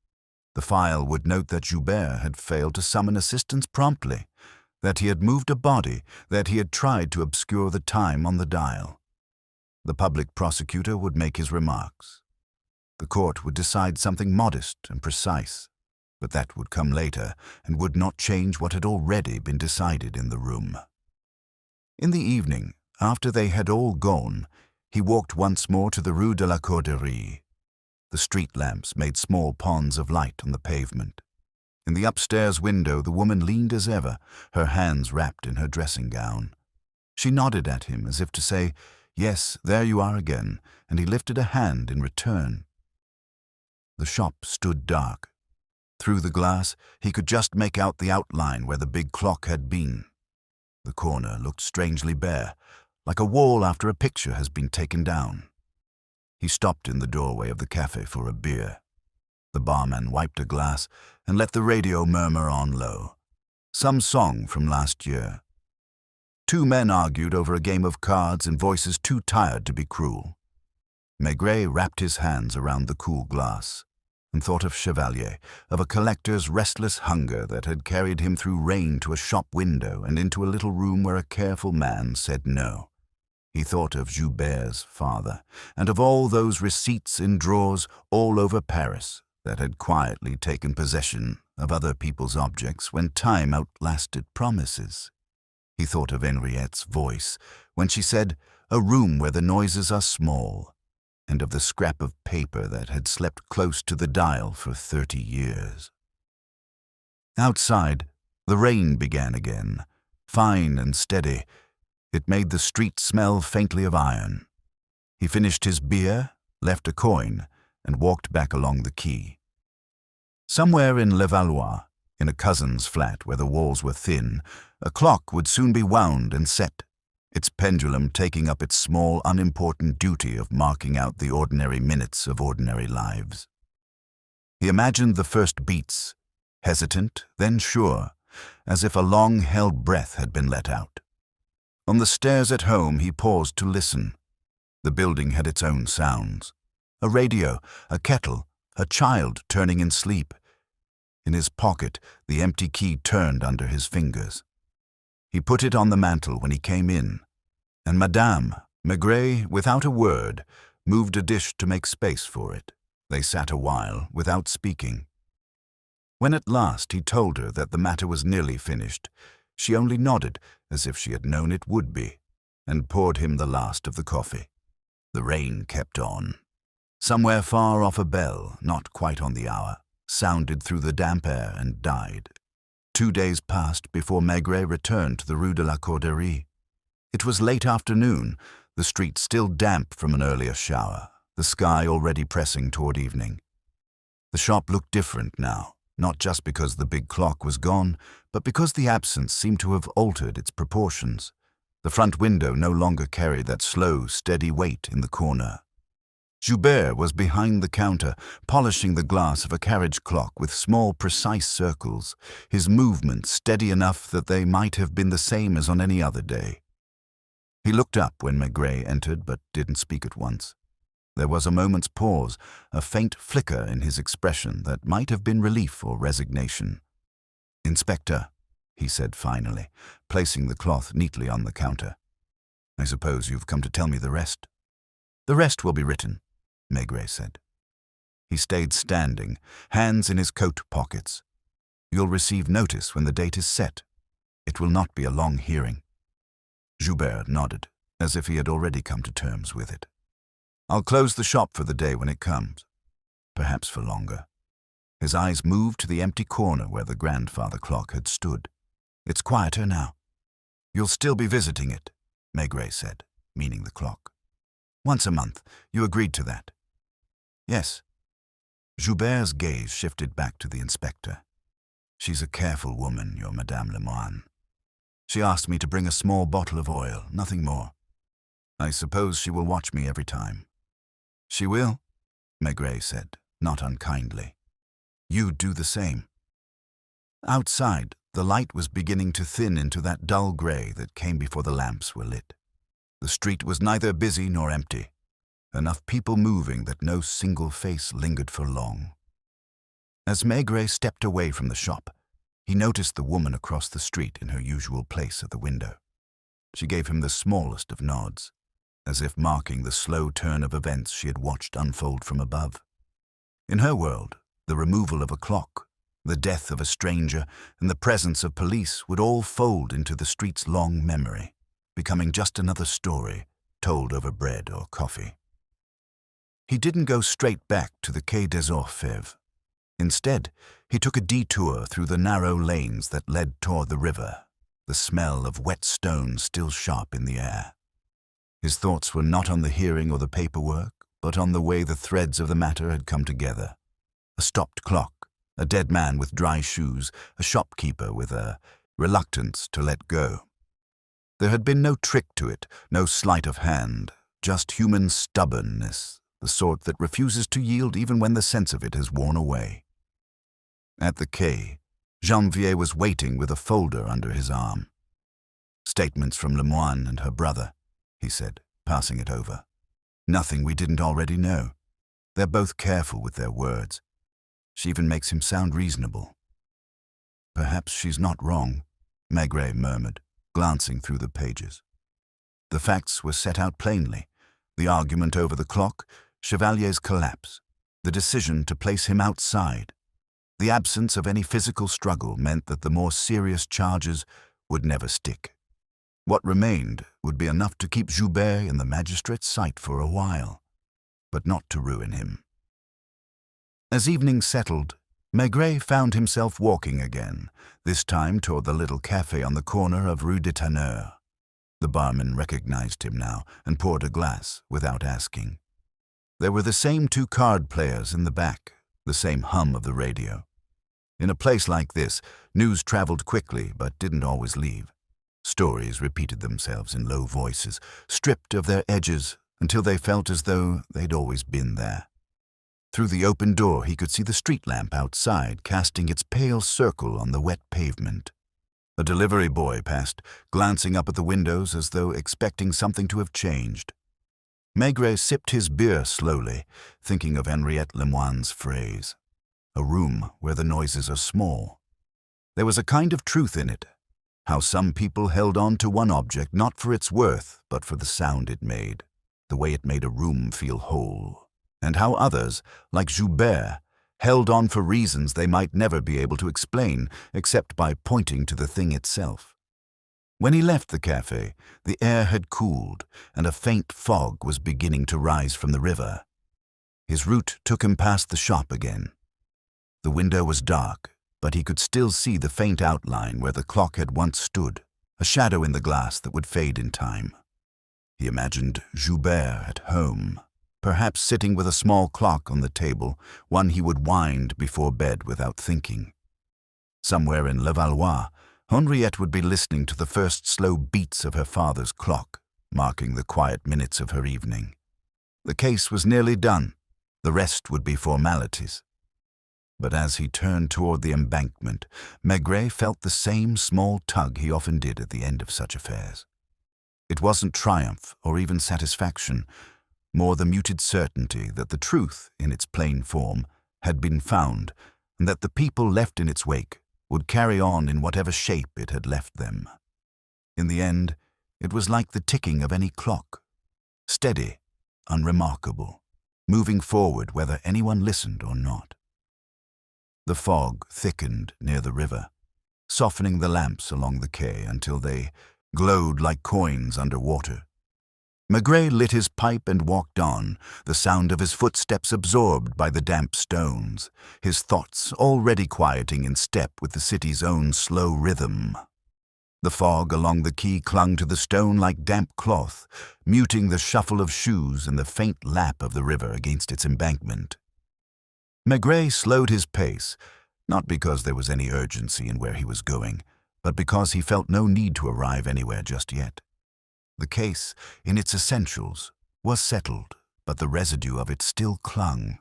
The file would note that Joubert had failed to summon assistance promptly, that he had moved a body, that he had tried to obscure the time on the dial. The public prosecutor would make his remarks. The court would decide something modest and precise, but that would come later and would not change what had already been decided in the room. In the evening, after they had all gone, he walked once more to the Rue de la Corderie. The street lamps made small ponds of light on the pavement. In the upstairs window the woman leaned as ever, her hands wrapped in her dressing gown. She nodded at him as if to say, "Yes, there you are again," and he lifted a hand in return. The shop stood dark. Through the glass he could just make out the outline where the big clock had been. The corner looked strangely bare, like a wall after a picture has been taken down. He stopped in the doorway of the cafe for a beer. The barman wiped a glass and let the radio murmur on low. Some song from last year. Two men argued over a game of cards in voices too tired to be cruel. Maigret wrapped his hands around the cool glass and thought of Chevalier, of a collector's restless hunger that had carried him through rain to a shop window and into a little room where a careful man said no. He thought of Joubert's father, and of all those receipts in drawers all over Paris that had quietly taken possession of other people's objects when time outlasted promises. He thought of Henriette's voice when she said, "A room where the noises are small," and of the scrap of paper that had slept close to the dial for 30 years. Outside, the rain began again, fine and steady. It made the street smell faintly of iron. He finished his beer, left a coin, and walked back along the quay. Somewhere in Levallois, in a cousin's flat where the walls were thin, a clock would soon be wound and set, its pendulum taking up its small, unimportant duty of marking out the ordinary minutes of ordinary lives. He imagined the first beats, hesitant, then sure, as if a long-held breath had been let out. On the stairs at home he paused to listen. The building had its own sounds. A radio, a kettle, a child turning in sleep. In his pocket, the empty key turned under his fingers. He put it on the mantel when he came in, and Madame Maigret, without a word, moved a dish to make space for it. They sat a while without speaking. When at last he told her that the matter was nearly finished, she only nodded as if she had known it would be, and poured him the last of the coffee. The rain kept on. Somewhere far off a bell, not quite on the hour, sounded through the damp air and died. 2 days passed before Maigret returned to the Rue de la Corderie. It was late afternoon, the street still damp from an earlier shower, the sky already pressing toward evening. The shop looked different now, not just because the big clock was gone, but because the absence seemed to have altered its proportions. The front window no longer carried that slow, steady weight in the corner. Joubert was behind the counter, polishing the glass of a carriage clock with small, precise circles, his movements steady enough that they might have been the same as on any other day. He looked up when Maigret entered but didn't speak at once. There was a moment's pause, a faint flicker in his expression that might have been relief or resignation. "Inspector," he said finally, placing the cloth neatly on the counter. "I suppose you've come to tell me the rest?" "The rest will be written," Maigret said. He stayed standing, hands in his coat pockets. "You'll receive notice when the date is set. It will not be a long hearing." Joubert nodded, as if he had already come to terms with it. "I'll close the shop for the day when it comes. Perhaps for longer." His eyes moved to the empty corner where the grandfather clock had stood. "It's quieter now." "You'll still be visiting it," Maigret said, meaning the clock. "Once a month. You agreed to that." "Yes." Joubert's gaze shifted back to the inspector. "She's a careful woman, your Madame Lemoine. She asked me to bring a small bottle of oil, nothing more. I suppose she will watch me every time." "She will," Maigret said, not unkindly. "You do the same." Outside, the light was beginning to thin into that dull grey that came before the lamps were lit. The street was neither busy nor empty, enough people moving that no single face lingered for long. As Maigret stepped away from the shop, he noticed the woman across the street in her usual place at the window. She gave him the smallest of nods, as if marking the slow turn of events she had watched unfold from above. In her world, the removal of a clock, the death of a stranger, and the presence of police would all fold into the street's long memory, becoming just another story told over bread or coffee. He didn't go straight back to the Quai des Orfèvres. Instead, he took a detour through the narrow lanes that led toward the river, the smell of wet stone still sharp in the air. His thoughts were not on the hearing or the paperwork, but on the way the threads of the matter had come together. A stopped clock, a dead man with dry shoes, a shopkeeper with a reluctance to let go. There had been no trick to it, no sleight of hand, just human stubbornness, the sort that refuses to yield even when the sense of it has worn away. At the quay, Geneviève was waiting with a folder under his arm. "Statements from Lemoine and her brother," he said, passing it over. "Nothing we didn't already know. They're both careful with their words. She even makes him sound reasonable." "Perhaps she's not wrong," Maigret murmured, glancing through the pages. The facts were set out plainly: the argument over the clock, Chevalier's collapse, the decision to place him outside. The absence of any physical struggle meant that the more serious charges would never stick. What remained would be enough to keep Joubert in the magistrate's sight for a while, but not to ruin him. As evening settled, Maigret found himself walking again, this time toward the little café on the corner of Rue des Tanneurs. The barman recognized him now and poured a glass without asking. There were the same two card players in the back, the same hum of the radio. In a place like this, news traveled quickly but didn't always leave. Stories repeated themselves in low voices, stripped of their edges until they felt as though they'd always been there. Through the open door he could see the street lamp outside casting its pale circle on the wet pavement. A delivery boy passed, glancing up at the windows as though expecting something to have changed. Maigret sipped his beer slowly, thinking of Henriette Lemoine's phrase, "A room where the noises are small." There was a kind of truth in it, how some people held on to one object not for its worth, but for the sound it made, the way it made a room feel whole, and how others, like Joubert, held on for reasons they might never be able to explain except by pointing to the thing itself. When he left the café, the air had cooled, and a faint fog was beginning to rise from the river. His route took him past the shop again. The window was dark, but he could still see the faint outline where the clock had once stood, a shadow in the glass that would fade in time. He imagined Joubert at home, perhaps sitting with a small clock on the table, one he would wind before bed without thinking. Somewhere in Levallois, Henriette would be listening to the first slow beats of her father's clock, marking the quiet minutes of her evening. The case was nearly done. The rest would be formalities. But as he turned toward the embankment, Maigret felt the same small tug he often did at the end of such affairs. It wasn't triumph or even satisfaction, more the muted certainty that the truth, in its plain form, had been found, and that the people left in its wake would carry on in whatever shape it had left them. In the end, it was like the ticking of any clock, steady, unremarkable, moving forward whether anyone listened or not. The fog thickened near the river, softening the lamps along the quay until they glowed like coins under water. Maigret lit his pipe and walked on, the sound of his footsteps absorbed by the damp stones, his thoughts already quieting in step with the city's own slow rhythm. The fog along the quay clung to the stone like damp cloth, muting the shuffle of shoes and the faint lap of the river against its embankment. Maigret slowed his pace, not because there was any urgency in where he was going, but because he felt no need to arrive anywhere just yet. The case, in its essentials, was settled, but the residue of it still clung.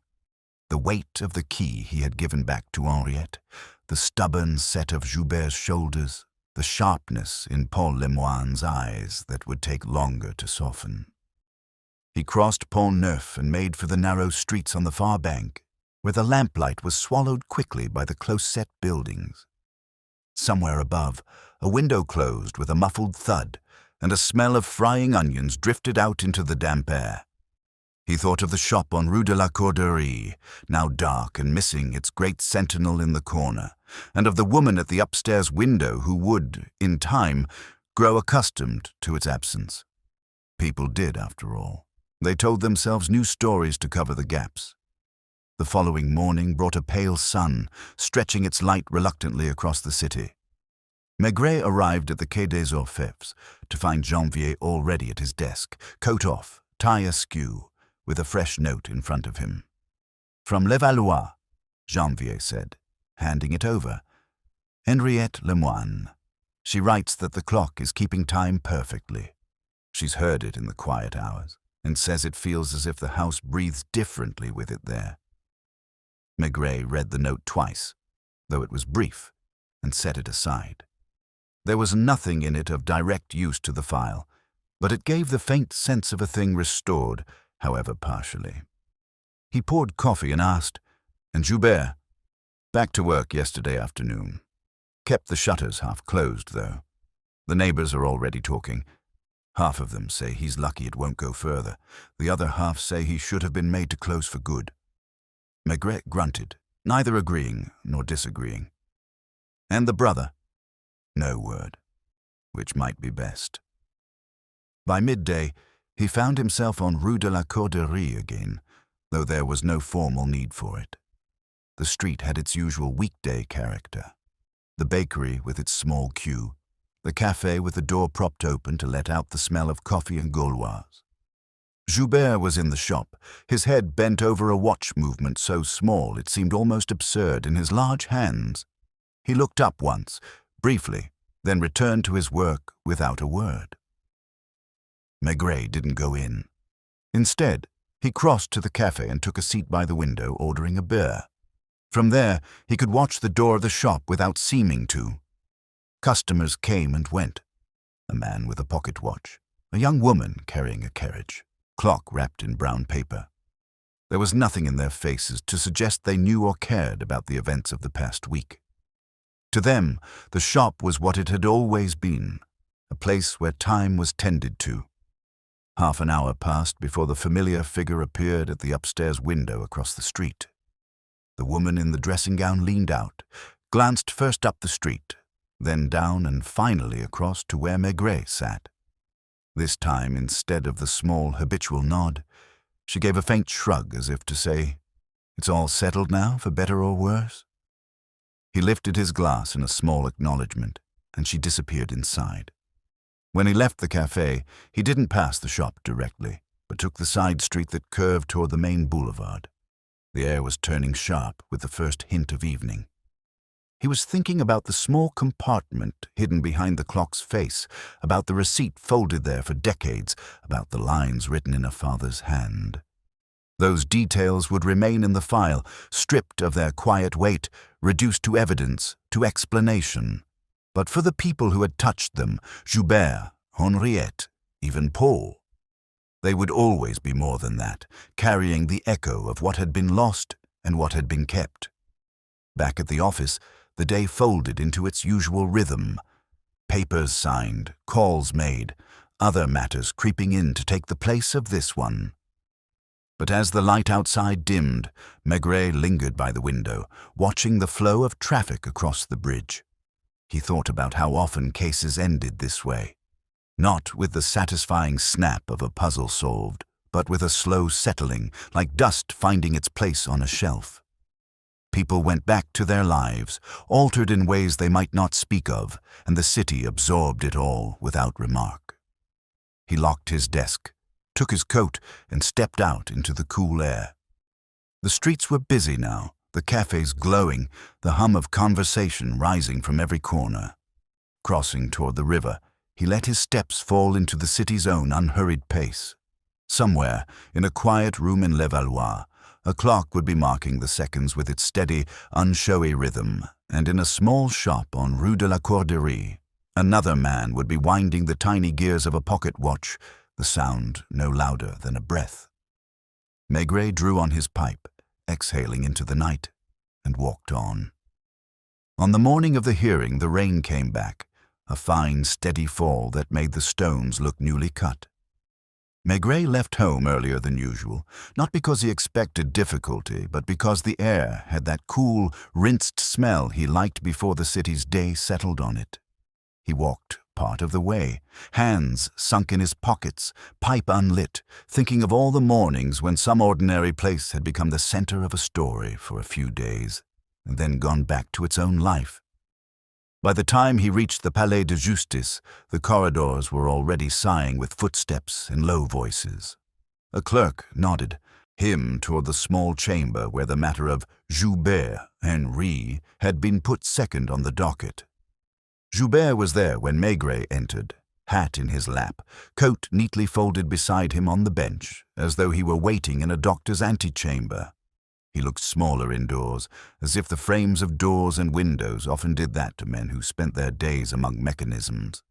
The weight of the key he had given back to Henriette, the stubborn set of Joubert's shoulders, the sharpness in Paul Lemoine's eyes that would take longer to soften. He crossed Pont Neuf and made for the narrow streets on the far bank, where the lamplight was swallowed quickly by the close-set buildings. Somewhere above, a window closed with a muffled thud, and a smell of frying onions drifted out into the damp air. He thought of the shop on Rue de la Corderie, now dark and missing its great sentinel in the corner, and of the woman at the upstairs window who would, in time, grow accustomed to its absence. People did, after all. They told themselves new stories to cover the gaps. The following morning brought a pale sun, stretching its light reluctantly across the city. Maigret arrived at the Quai des Orfèvres to find Janvier already at his desk, coat off, tie askew, with a fresh note in front of him. "From Levallois," Janvier said, handing it over. "Henriette Lemoine. She writes that the clock is keeping time perfectly. She's heard it in the quiet hours, and says it feels as if the house breathes differently with it there." Maigret read the note twice, though it was brief, and set it aside. There was nothing in it of direct use to the file, but it gave the faint sense of a thing restored, however partially. He poured coffee and asked, "And Joubert?" "Back to work yesterday afternoon. Kept the shutters half closed, though. The neighbors are already talking. Half of them say he's lucky it won't go further. The other half say he should have been made to close for good." Maigret grunted, neither agreeing nor disagreeing. "And the brother?" No word, which might be best. By midday, he found himself on Rue de la Corderie again, though there was no formal need for it. The street had its usual weekday character. The bakery with its small queue, the café with the door propped open to let out the smell of coffee and Gauloise. Joubert was in the shop, his head bent over a watch movement so small it seemed almost absurd in his large hands. He looked up once, briefly, then returned to his work without a word. Maigret didn't go in. Instead, he crossed to the café and took a seat by the window, ordering a beer. From there, he could watch the door of the shop without seeming to. Customers came and went. A man with a pocket watch, a young woman carrying a carriage, clock wrapped in brown paper. There was nothing in their faces to suggest they knew or cared about the events of the past week. To them, the shop was what it had always been, a place where time was tended to. Half an hour passed before the familiar figure appeared at the upstairs window across the street. The woman in the dressing gown leaned out, glanced first up the street, then down and finally across to where Maigret sat. This time, instead of the small habitual nod, she gave a faint shrug as if to say, "It's all settled now, for better or worse?" He lifted his glass in a small acknowledgement, and she disappeared inside. When he left the café, he didn't pass the shop directly, but took the side street that curved toward the main boulevard. The air was turning sharp with the first hint of evening. He was thinking about the small compartment hidden behind the clock's face, about the receipt folded there for decades, about the lines written in a father's hand. Those details would remain in the file, stripped of their quiet weight, reduced to evidence, to explanation. But for the people who had touched them, Joubert, Henriette, even Paul. They would always be more than that, carrying the echo of what had been lost and what had been kept. Back at the office, the day folded into its usual rhythm. Papers signed, calls made, other matters creeping in to take the place of this one. But as the light outside dimmed, Maigret lingered by the window, watching the flow of traffic across the bridge. He thought about how often cases ended this way, not with the satisfying snap of a puzzle solved, but with a slow settling, like dust finding its place on a shelf. People went back to their lives, altered in ways they might not speak of, and the city absorbed it all without remark. He locked his desk, took his coat, and stepped out into the cool air. The streets were busy now, the cafes glowing, the hum of conversation rising from every corner. Crossing toward the river, he let his steps fall into the city's own unhurried pace. Somewhere, in a quiet room in Levallois, a clock would be marking the seconds with its steady, unshowy rhythm, and in a small shop on Rue de la Corderie, another man would be winding the tiny gears of a pocket watch, the sound no louder than a breath. Maigret drew on his pipe, exhaling into the night, and walked on. On the morning of the hearing, the rain came back, a fine, steady fall that made the stones look newly cut. Maigret left home earlier than usual, not because he expected difficulty, but because the air had that cool, rinsed smell he liked before the city's day settled on it. He walked part of the way, hands sunk in his pockets, pipe unlit, thinking of all the mornings when some ordinary place had become the center of a story for a few days, and then gone back to its own life. By the time he reached the Palais de Justice, the corridors were already sighing with footsteps and low voices. A clerk nodded, him toward the small chamber where the matter of Joubert, Henri, had been put second on the docket. Joubert was there when Maigret entered, hat in his lap, coat neatly folded beside him on the bench, as though he were waiting in a doctor's antechamber. He looked smaller indoors, as if the frames of doors and windows often did that to men who spent their days among mechanisms.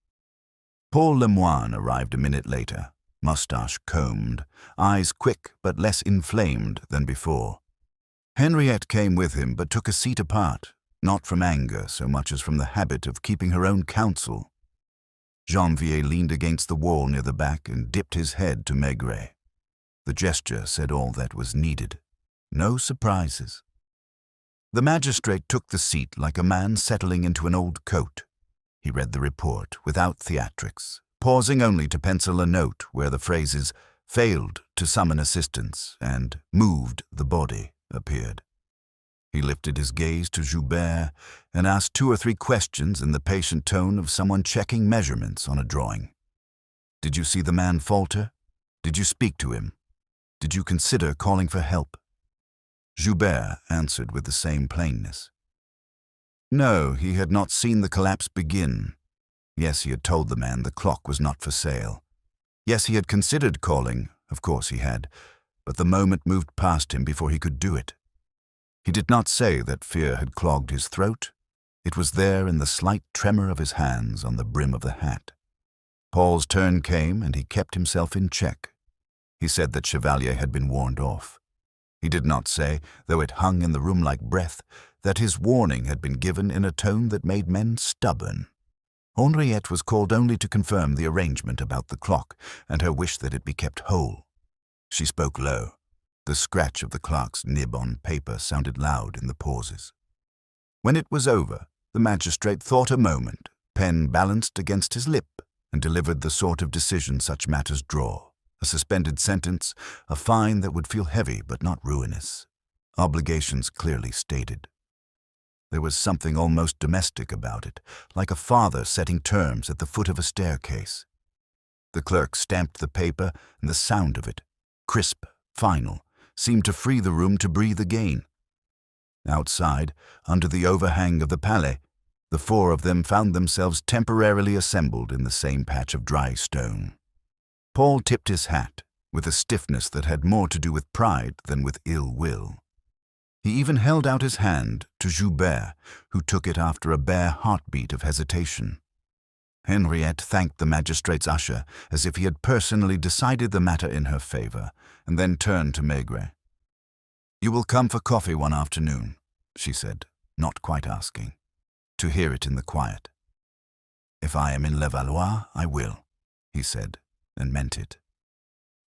Paul Lemoine arrived a minute later, mustache combed, eyes quick but less inflamed than before. Henriette came with him but took a seat apart, not from anger so much as from the habit of keeping her own counsel. Janvier leaned against the wall near the back and dipped his head to Maigret. The gesture said all that was needed. No surprises. The magistrate took the seat like a man settling into an old coat. He read the report without theatrics, pausing only to pencil a note where the phrases "failed to summon assistance" and "moved the body" appeared. He lifted his gaze to Joubert and asked 2 or 3 questions in the patient tone of someone checking measurements on a drawing. "Did you see the man falter? Did you speak to him? Did you consider calling for help?" Joubert answered with the same plainness. No, he had not seen the collapse begin. Yes, he had told the man the clock was not for sale. Yes, he had considered calling, of course he had, but the moment moved past him before he could do it. He did not say that fear had clogged his throat. It was there in the slight tremor of his hands on the brim of the hat. Paul's turn came, and he kept himself in check. He said that Chevalier had been warned off. He did not say, though it hung in the room like breath, that his warning had been given in a tone that made men stubborn. Henriette was called only to confirm the arrangement about the clock and her wish that it be kept whole. She spoke low. The scratch of the clerk's nib on paper sounded loud in the pauses. When it was over, the magistrate thought a moment, pen balanced against his lip, and delivered the sort of decision such matters draw. A suspended sentence, a fine that would feel heavy but not ruinous. Obligations clearly stated. There was something almost domestic about it, like a father setting terms at the foot of a staircase. The clerk stamped the paper, and the sound of it, crisp, final, seemed to free the room to breathe again. Outside, under the overhang of the Palais, the 4 of them found themselves temporarily assembled in the same patch of dry stone. Paul tipped his hat, with a stiffness that had more to do with pride than with ill will. He even held out his hand to Joubert, who took it after a bare heartbeat of hesitation. Henriette thanked the magistrate's usher as if he had personally decided the matter in her favor, and then turned to Maigret. "You will come for coffee one afternoon," she said, not quite asking, to hear it in the quiet. "If I am in Levallois, I will," he said, and meant it.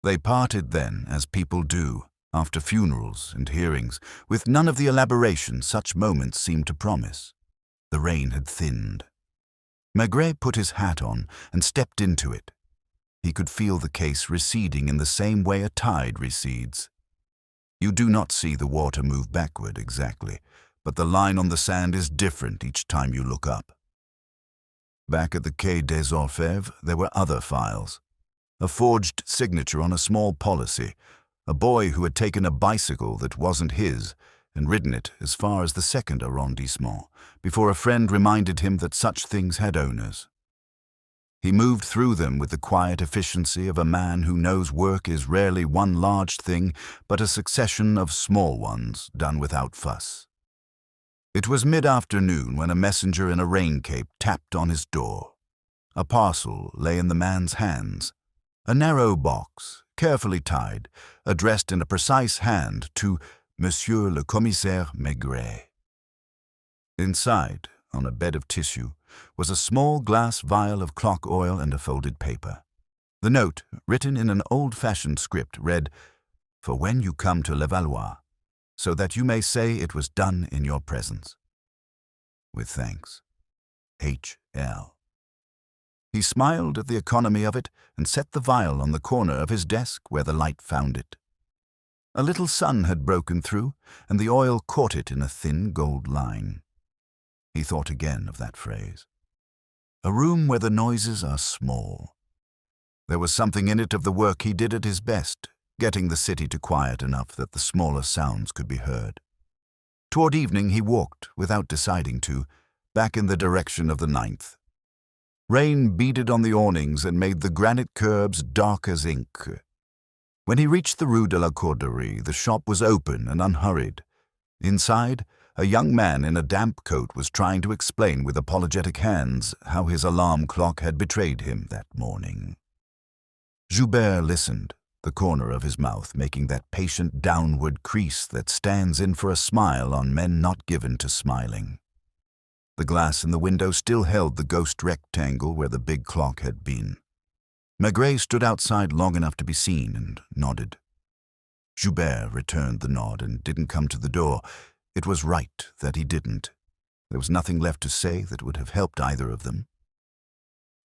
They parted then, as people do, after funerals and hearings, with none of the elaboration such moments seemed to promise. The rain had thinned. Maigret put his hat on and stepped into it. He could feel the case receding in the same way a tide recedes. You do not see the water move backward exactly, but the line on the sand is different each time you look up. Back at the Quai des Orfèvres, there were other files. A forged signature on a small policy, a boy who had taken a bicycle that wasn't his and ridden it as far as the second arrondissement, before a friend reminded him that such things had owners. He moved through them with the quiet efficiency of a man who knows work is rarely one large thing, but a succession of small ones done without fuss. It was mid-afternoon when a messenger in a rain-cape tapped on his door. A parcel lay in the man's hands, a narrow box, carefully tied, addressed in a precise hand to Monsieur le Commissaire Maigret. Inside, on a bed of tissue, was a small glass vial of clock oil and a folded paper. The note, written in an old-fashioned script, read, "For when you come to Levallois, so that you may say it was done in your presence. With thanks, H.L." He smiled at the economy of it and set the vial on the corner of his desk where the light found it. A little sun had broken through, and the oil caught it in a thin gold line. He thought again of that phrase. A room where the noises are small. There was something in it of the work he did at his best, getting the city to quiet enough that the smaller sounds could be heard. Toward evening he walked, without deciding to, back in the direction of the 9th. Rain beaded on the awnings and made the granite curbs dark as ink. When he reached the Rue de la Corderie, the shop was open and unhurried. Inside, a young man in a damp coat was trying to explain with apologetic hands how his alarm clock had betrayed him that morning. Joubert listened, the corner of his mouth making that patient downward crease that stands in for a smile on men not given to smiling. The glass in the window still held the ghost rectangle where the big clock had been. Maigret stood outside long enough to be seen and nodded. Joubert returned the nod and didn't come to the door. It was right that he didn't. There was nothing left to say that would have helped either of them.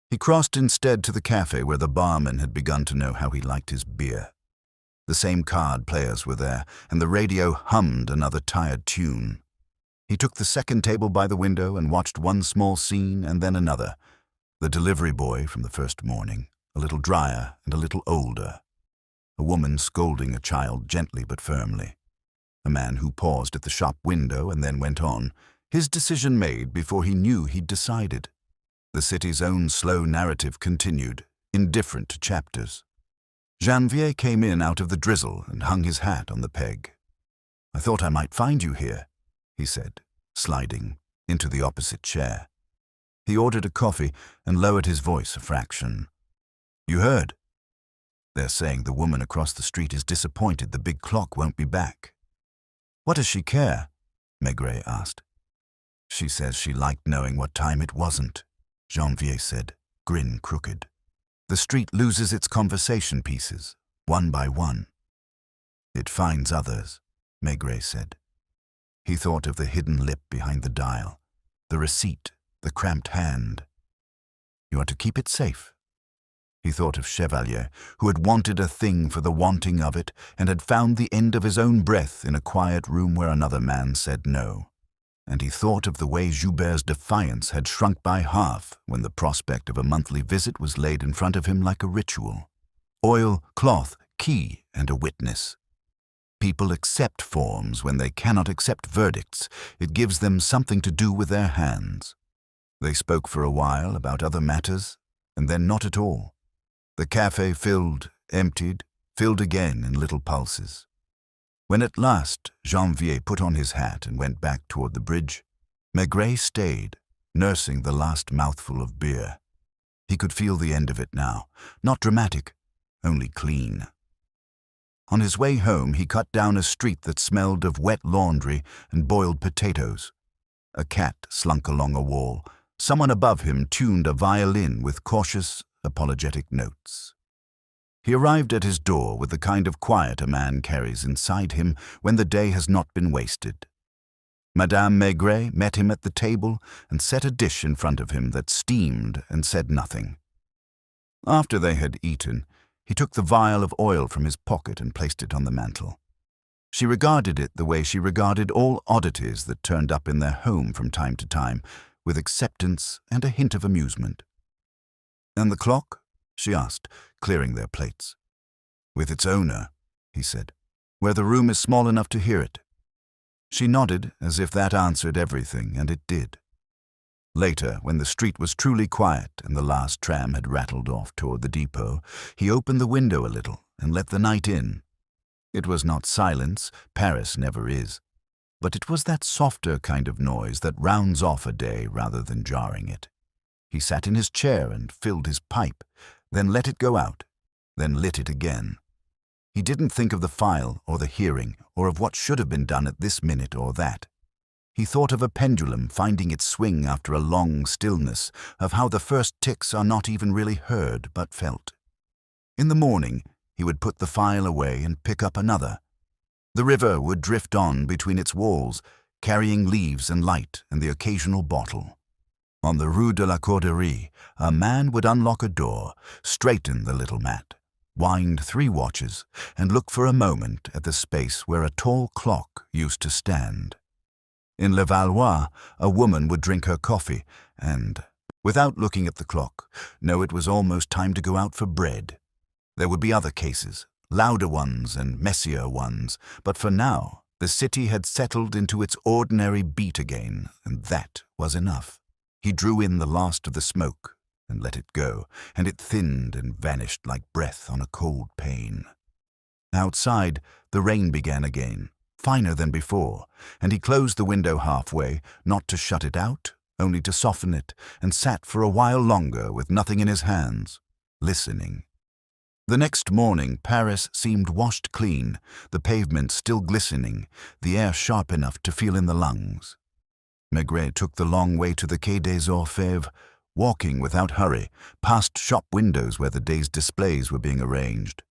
He crossed instead to the cafe where the barman had begun to know how he liked his beer. The same card players were there, and the radio hummed another tired tune. He took the second table by the window and watched one small scene and then another. The delivery boy from the first morning, a little drier and a little older. A woman scolding a child gently but firmly. A man who paused at the shop window and then went on, his decision made before he knew he'd decided. The city's own slow narrative continued, in different chapters. Janvier came in out of the drizzle and hung his hat on the peg. "I thought I might find you here," he said, sliding into the opposite chair. He ordered a coffee and lowered his voice a fraction. "You heard? They're saying the woman across the street is disappointed the big clock won't be back." "What does she care?" Maigret asked. "She says she liked knowing what time it wasn't," Janvier said, grin crooked. "The street loses its conversation pieces, one by one." "It finds others," Maigret said. He thought of the hidden lip behind the dial, the receipt, the cramped hand. "You are to keep it safe." He thought of Chevalier, who had wanted a thing for the wanting of it and had found the end of his own breath in a quiet room where another man said no. And he thought of the way Joubert's defiance had shrunk by half when the prospect of a monthly visit was laid in front of him like a ritual. Oil, cloth, key, and a witness. People accept forms when they cannot accept verdicts. It gives them something to do with their hands. They spoke for a while about other matters, and then not at all. The cafe filled, emptied, filled again in little pulses. When at last Janvier put on his hat and went back toward the bridge, Maigret stayed, nursing the last mouthful of beer. He could feel the end of it now, not dramatic, only clean. On his way home, he cut down a street that smelled of wet laundry and boiled potatoes. A cat slunk along a wall. Someone above him tuned a violin with cautious, apologetic notes. He arrived at his door with the kind of quiet a man carries inside him when the day has not been wasted. Madame Maigret met him at the table and set a dish in front of him that steamed and said nothing. After they had eaten, he took the vial of oil from his pocket and placed it on the mantel. She regarded it the way she regarded all oddities that turned up in their home from time to time, with acceptance and a hint of amusement. "And the clock?" she asked, clearing their plates. "With its owner," he said, "where the room is small enough to hear it." She nodded as if that answered everything, and it did. Later, when the street was truly quiet and the last tram had rattled off toward the depot, he opened the window a little and let the night in. It was not silence, Paris never is, but it was that softer kind of noise that rounds off a day rather than jarring it. He sat in his chair and filled his pipe, then let it go out, then lit it again. He didn't think of the file or the hearing or of what should have been done at this minute or that. He thought of a pendulum finding its swing after a long stillness, of how the first ticks are not even really heard but felt. In the morning, he would put the file away and pick up another. The river would drift on between its walls, carrying leaves and light and the occasional bottle. On the Rue de la Corderie, a man would unlock a door, straighten the little mat, wind 3 watches, and look for a moment at the space where a tall clock used to stand. In Levallois, a woman would drink her coffee and, without looking at the clock, know it was almost time to go out for bread. There would be other cases, louder ones and messier ones, but for now, the city had settled into its ordinary beat again, and that was enough. He drew in the last of the smoke and let it go, and it thinned and vanished like breath on a cold pane. Outside, the rain began again, finer than before, and he closed the window halfway, not to shut it out, only to soften it, and sat for a while longer with nothing in his hands, listening. The next morning, Paris seemed washed clean, the pavement still glistening, the air sharp enough to feel in the lungs. Maigret took the long way to the Quai des Orfèvres, walking without hurry, past shop windows where the day's displays were being arranged.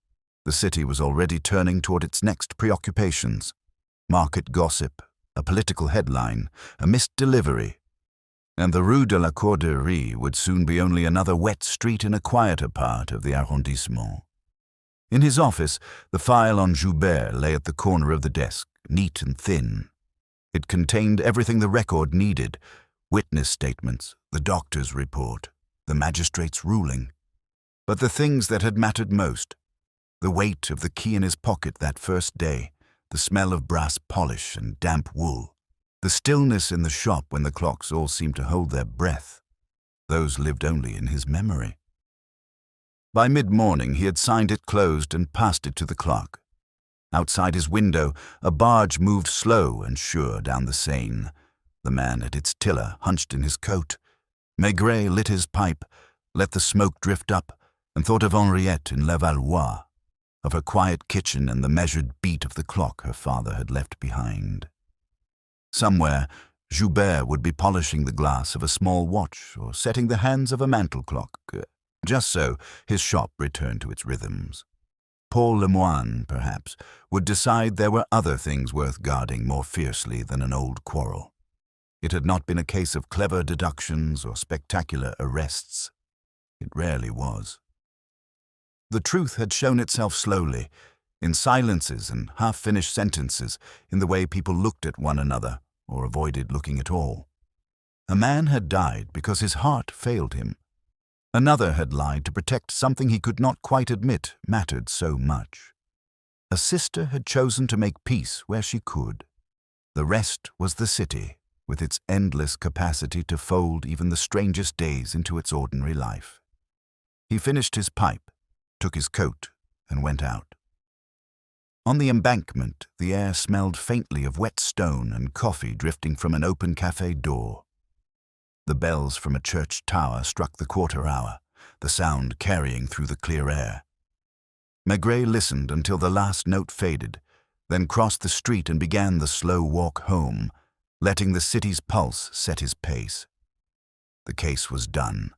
The city was already turning toward its next preoccupations. Market gossip, a political headline, a missed delivery. And the Rue de la Corderie would soon be only another wet street in a quieter part of the arrondissement. In his office, the file on Joubert lay at the corner of the desk, neat and thin. It contained everything the record needed: witness statements, the doctor's report, the magistrate's ruling. But the things that had mattered most, the weight of the key in his pocket that first day, the smell of brass polish and damp wool, the stillness in the shop when the clocks all seemed to hold their breath, those lived only in his memory. By mid-morning he had signed it closed and passed it to the clerk. Outside his window, a barge moved slow and sure down the Seine. The man at its tiller hunched in his coat. Maigret lit his pipe, let the smoke drift up, and thought of Henriette in Levallois, of her quiet kitchen and the measured beat of the clock her father had left behind. Somewhere, Joubert would be polishing the glass of a small watch or setting the hands of a mantel clock. Just so, his shop returned to its rhythms. Paul Lemoine, perhaps, would decide there were other things worth guarding more fiercely than an old quarrel. It had not been a case of clever deductions or spectacular arrests. It rarely was. The truth had shown itself slowly, in silences and half-finished sentences, in the way people looked at one another or avoided looking at all. A man had died because his heart failed him. Another had lied to protect something he could not quite admit mattered so much. A sister had chosen to make peace where she could. The rest was the city, with its endless capacity to fold even the strangest days into its ordinary life. He finished his pipe, took his coat, and went out. On the embankment, the air smelled faintly of wet stone and coffee drifting from an open cafe door. The bells from a church tower struck the quarter hour, the sound carrying through the clear air. Maigret listened until the last note faded, then crossed the street and began the slow walk home, letting the city's pulse set his pace. The case was done,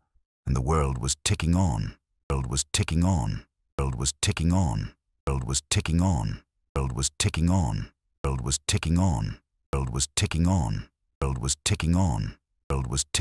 and the world was ticking on. World was ticking on. World was ticking on. World was ticking on. World was ticking on. World was ticking on. World was ticking on. World was ticking on. World was ticking